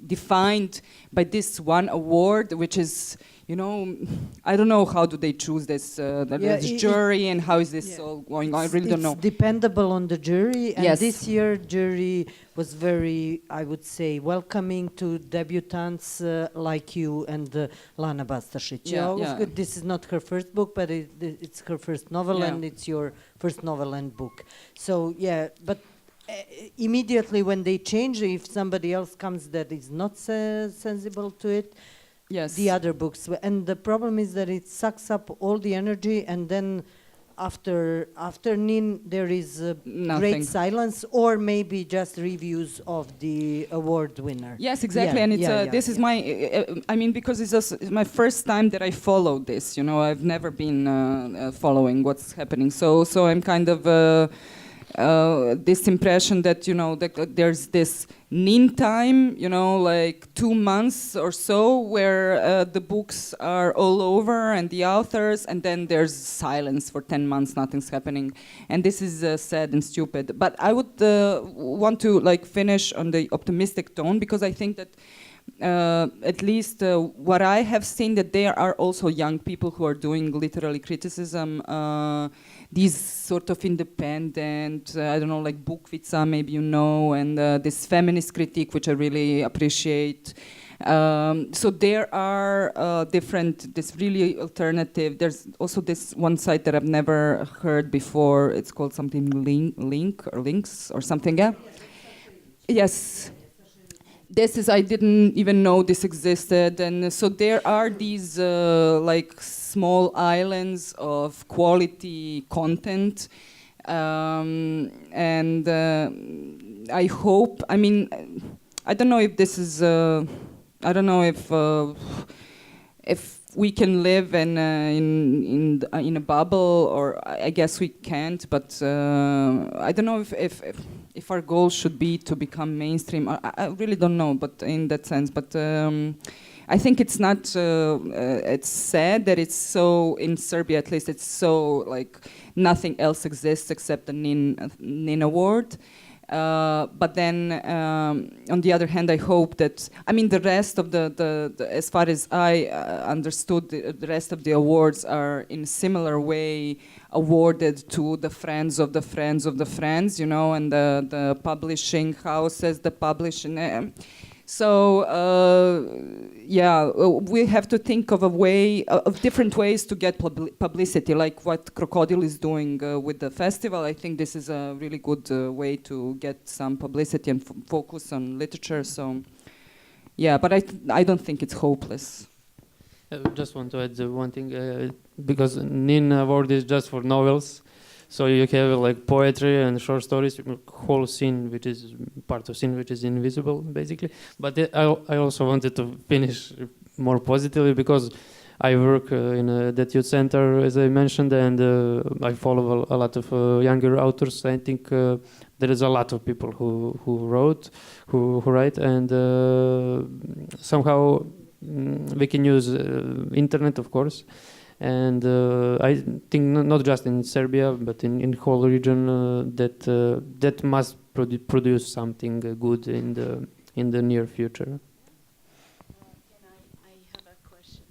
defined by this one award, which is, you know, I don't know how do they choose this jury and how is this all going on. I really don't know. It's dependable on the jury, and this year jury was very, I would say, welcoming to debutantes like you and Lana Bastašić. Yeah. This is not her first book, but it's her first novel, and it's your first novel and book. So yeah, but immediately when they change, if somebody else comes that is not sensible to it, the other books, and the problem is that it sucks up all the energy, and then after NIN there is great silence, or maybe just reviews of the award winner. Yes, exactly, and it's this is my, I mean, because it's my first time that I follow this. You know, I've never been following what's happening, so I'm kind of. This impression that, you know, that there's this NIN time, you know, like 2 months or so, where the books are all over and the authors, and then there's silence for 10 months, nothing's happening, and this is sad and stupid. But I would want to like finish on the optimistic tone, because I think that at least what I have seen, that there are also young people who are doing literary criticism, these sort of independent, I don't know, like Bukvica, maybe you know, and this feminist critique, which I really appreciate. So there are different, this really alternative, there's also this one site that I've never heard before, it's called something links or something, yeah? Yes. This is, I didn't even know this existed, and so there are these like small islands of quality content, and I hope, I mean, I don't know if this is, I don't know if we can live in a bubble, or I guess we can't, but I don't know if our goal should be to become mainstream. I really don't know, but in that sense. But I think it's not. It's sad that it's so, in Serbia at least, it's so like nothing else exists except the NIN award, But then, on the other hand, I hope that, I mean, the rest of the as far as I understood, the rest of the awards are in similar way awarded to the friends of the friends of the friends, you know, and the publishing houses, the publishing. So yeah, we have to think of a way, of different ways to get publicity, like what KROKODIL is doing with the festival. I think this is a really good way to get some publicity and focus on literature. So yeah, but I don't think it's hopeless. Just want to add one thing, because NIN award is just for novels. So you have like poetry and short stories, whole scene, which is part of scene which is invisible, basically. But I also wanted to finish more positively, because I work in that youth center, as I mentioned, and I follow a lot of younger authors. I think there is a lot of people who write, and somehow we can use internet, of course. And I think not just in Serbia, but in whole region, that must produce something good in the near future. I have a question.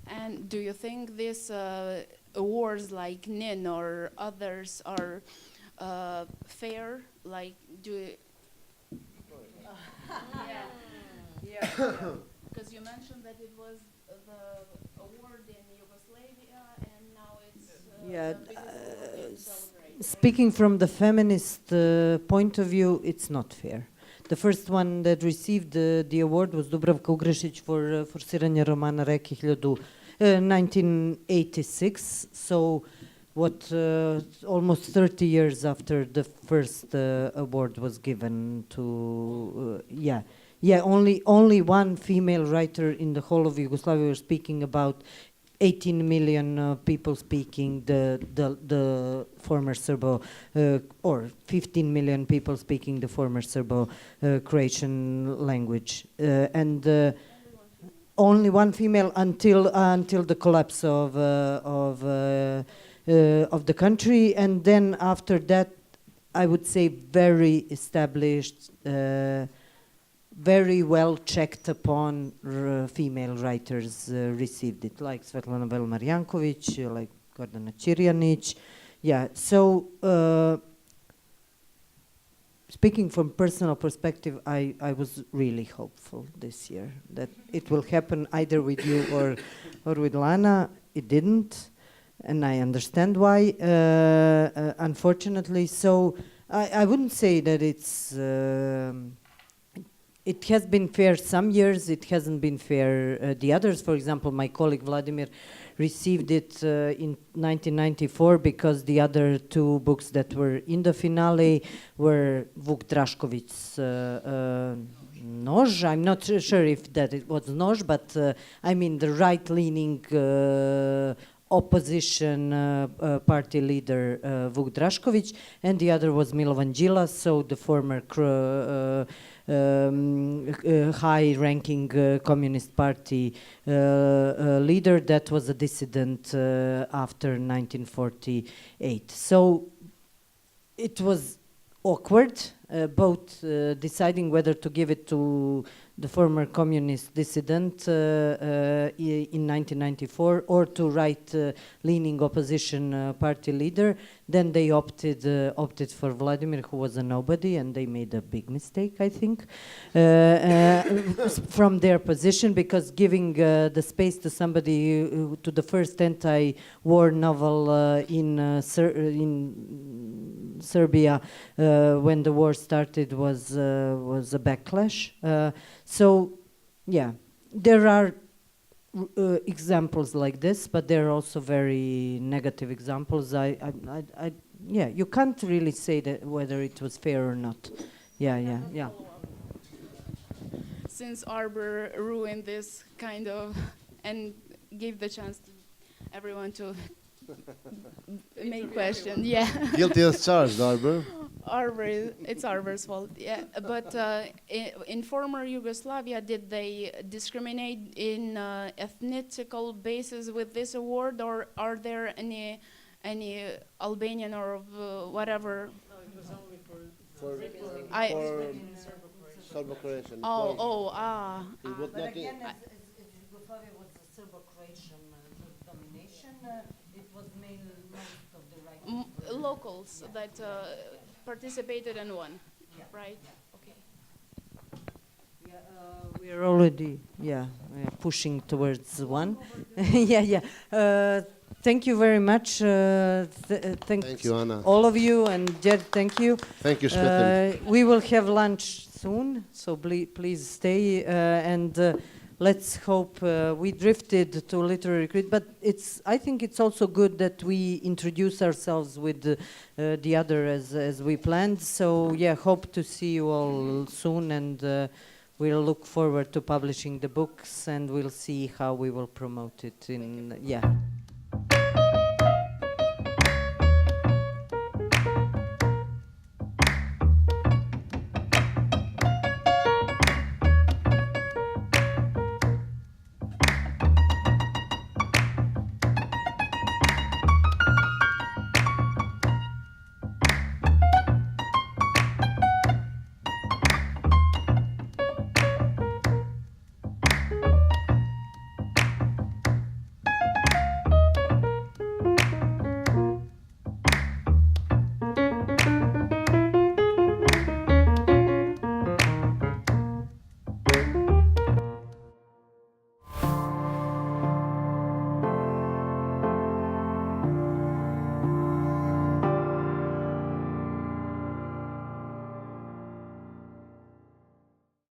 And do you think these awards like NIN or others are fair? Like, yeah. Because you mentioned that it was the award in Yugoslavia, and now it's speaking from the feminist point of view, it's not fair. The first one that received the award was Dubravka Ugrešić for forsiranje romana Reke 1986. So what, almost 30 years after the first award was given to, Yeah, only one female writer in the whole of Yugoslavia. We're speaking about 18 million people speaking the former Serbo, or 15 million people speaking the former Serbo-Croatian language, and only one female until the collapse of the country, and then after that, I would say very established. Very well checked upon female writers received it, like Svetlana Velmarjanković, like Gordana Ćirjanić. Yeah, so speaking from personal perspective, I was really hopeful this year that it will happen either with you or with Lana. It didn't, and I understand why, unfortunately. So I wouldn't say that it's... It has been fair some years, it hasn't been fair the others. For example, my colleague Vladimir received it in 1994 because the other two books that were in the finale were Vuk Drašković's Nož. I'm not sure if that it was Nož, but I mean the right-leaning opposition party leader Vuk Drašković, and the other was Milovan Đilas, so the former high-ranking Communist Party leader that was a dissident after 1948. So it was awkward, both deciding whether to give it to the former communist dissident in 1994 or to right-leaning opposition party leader. Then they opted for Vladimir, who was a nobody, and they made a big mistake, I think, from their position, because giving the space to somebody, to the first anti-war novel in Serbia when the war started was a backlash. So, yeah, there are examples like this, but there are also very negative examples. Yeah, you can't really say that whether it was fair or not. Yeah. Since Arbor ruined this kind of and gave the chance to everyone to make questions. Yeah. Guilty as charged, Arbor. It's Arbor's fault. Yeah, but in former Yugoslavia, did they discriminate in ethnicical basis with this award, or are there any any Albanian or whatever. For Serbo-Croatian. Oh, It was But not again, as Yugoslavia was a Serbo-Croatian domination, it was mainly most of the right. locals that participated in one, right? Okay. Yeah, we are already pushing towards one. Yeah. Thank you very much. Thank you, Anna. All of you, and Jed, thank you. Thank you, Svetlin. We will have lunch soon, so please stay and let's hope. We drifted to literary crit, but I think it's also good that we introduce ourselves with the other as we planned. So yeah, hope to see you all soon, and we'll look forward to publishing the books, and we'll see how we will promote it in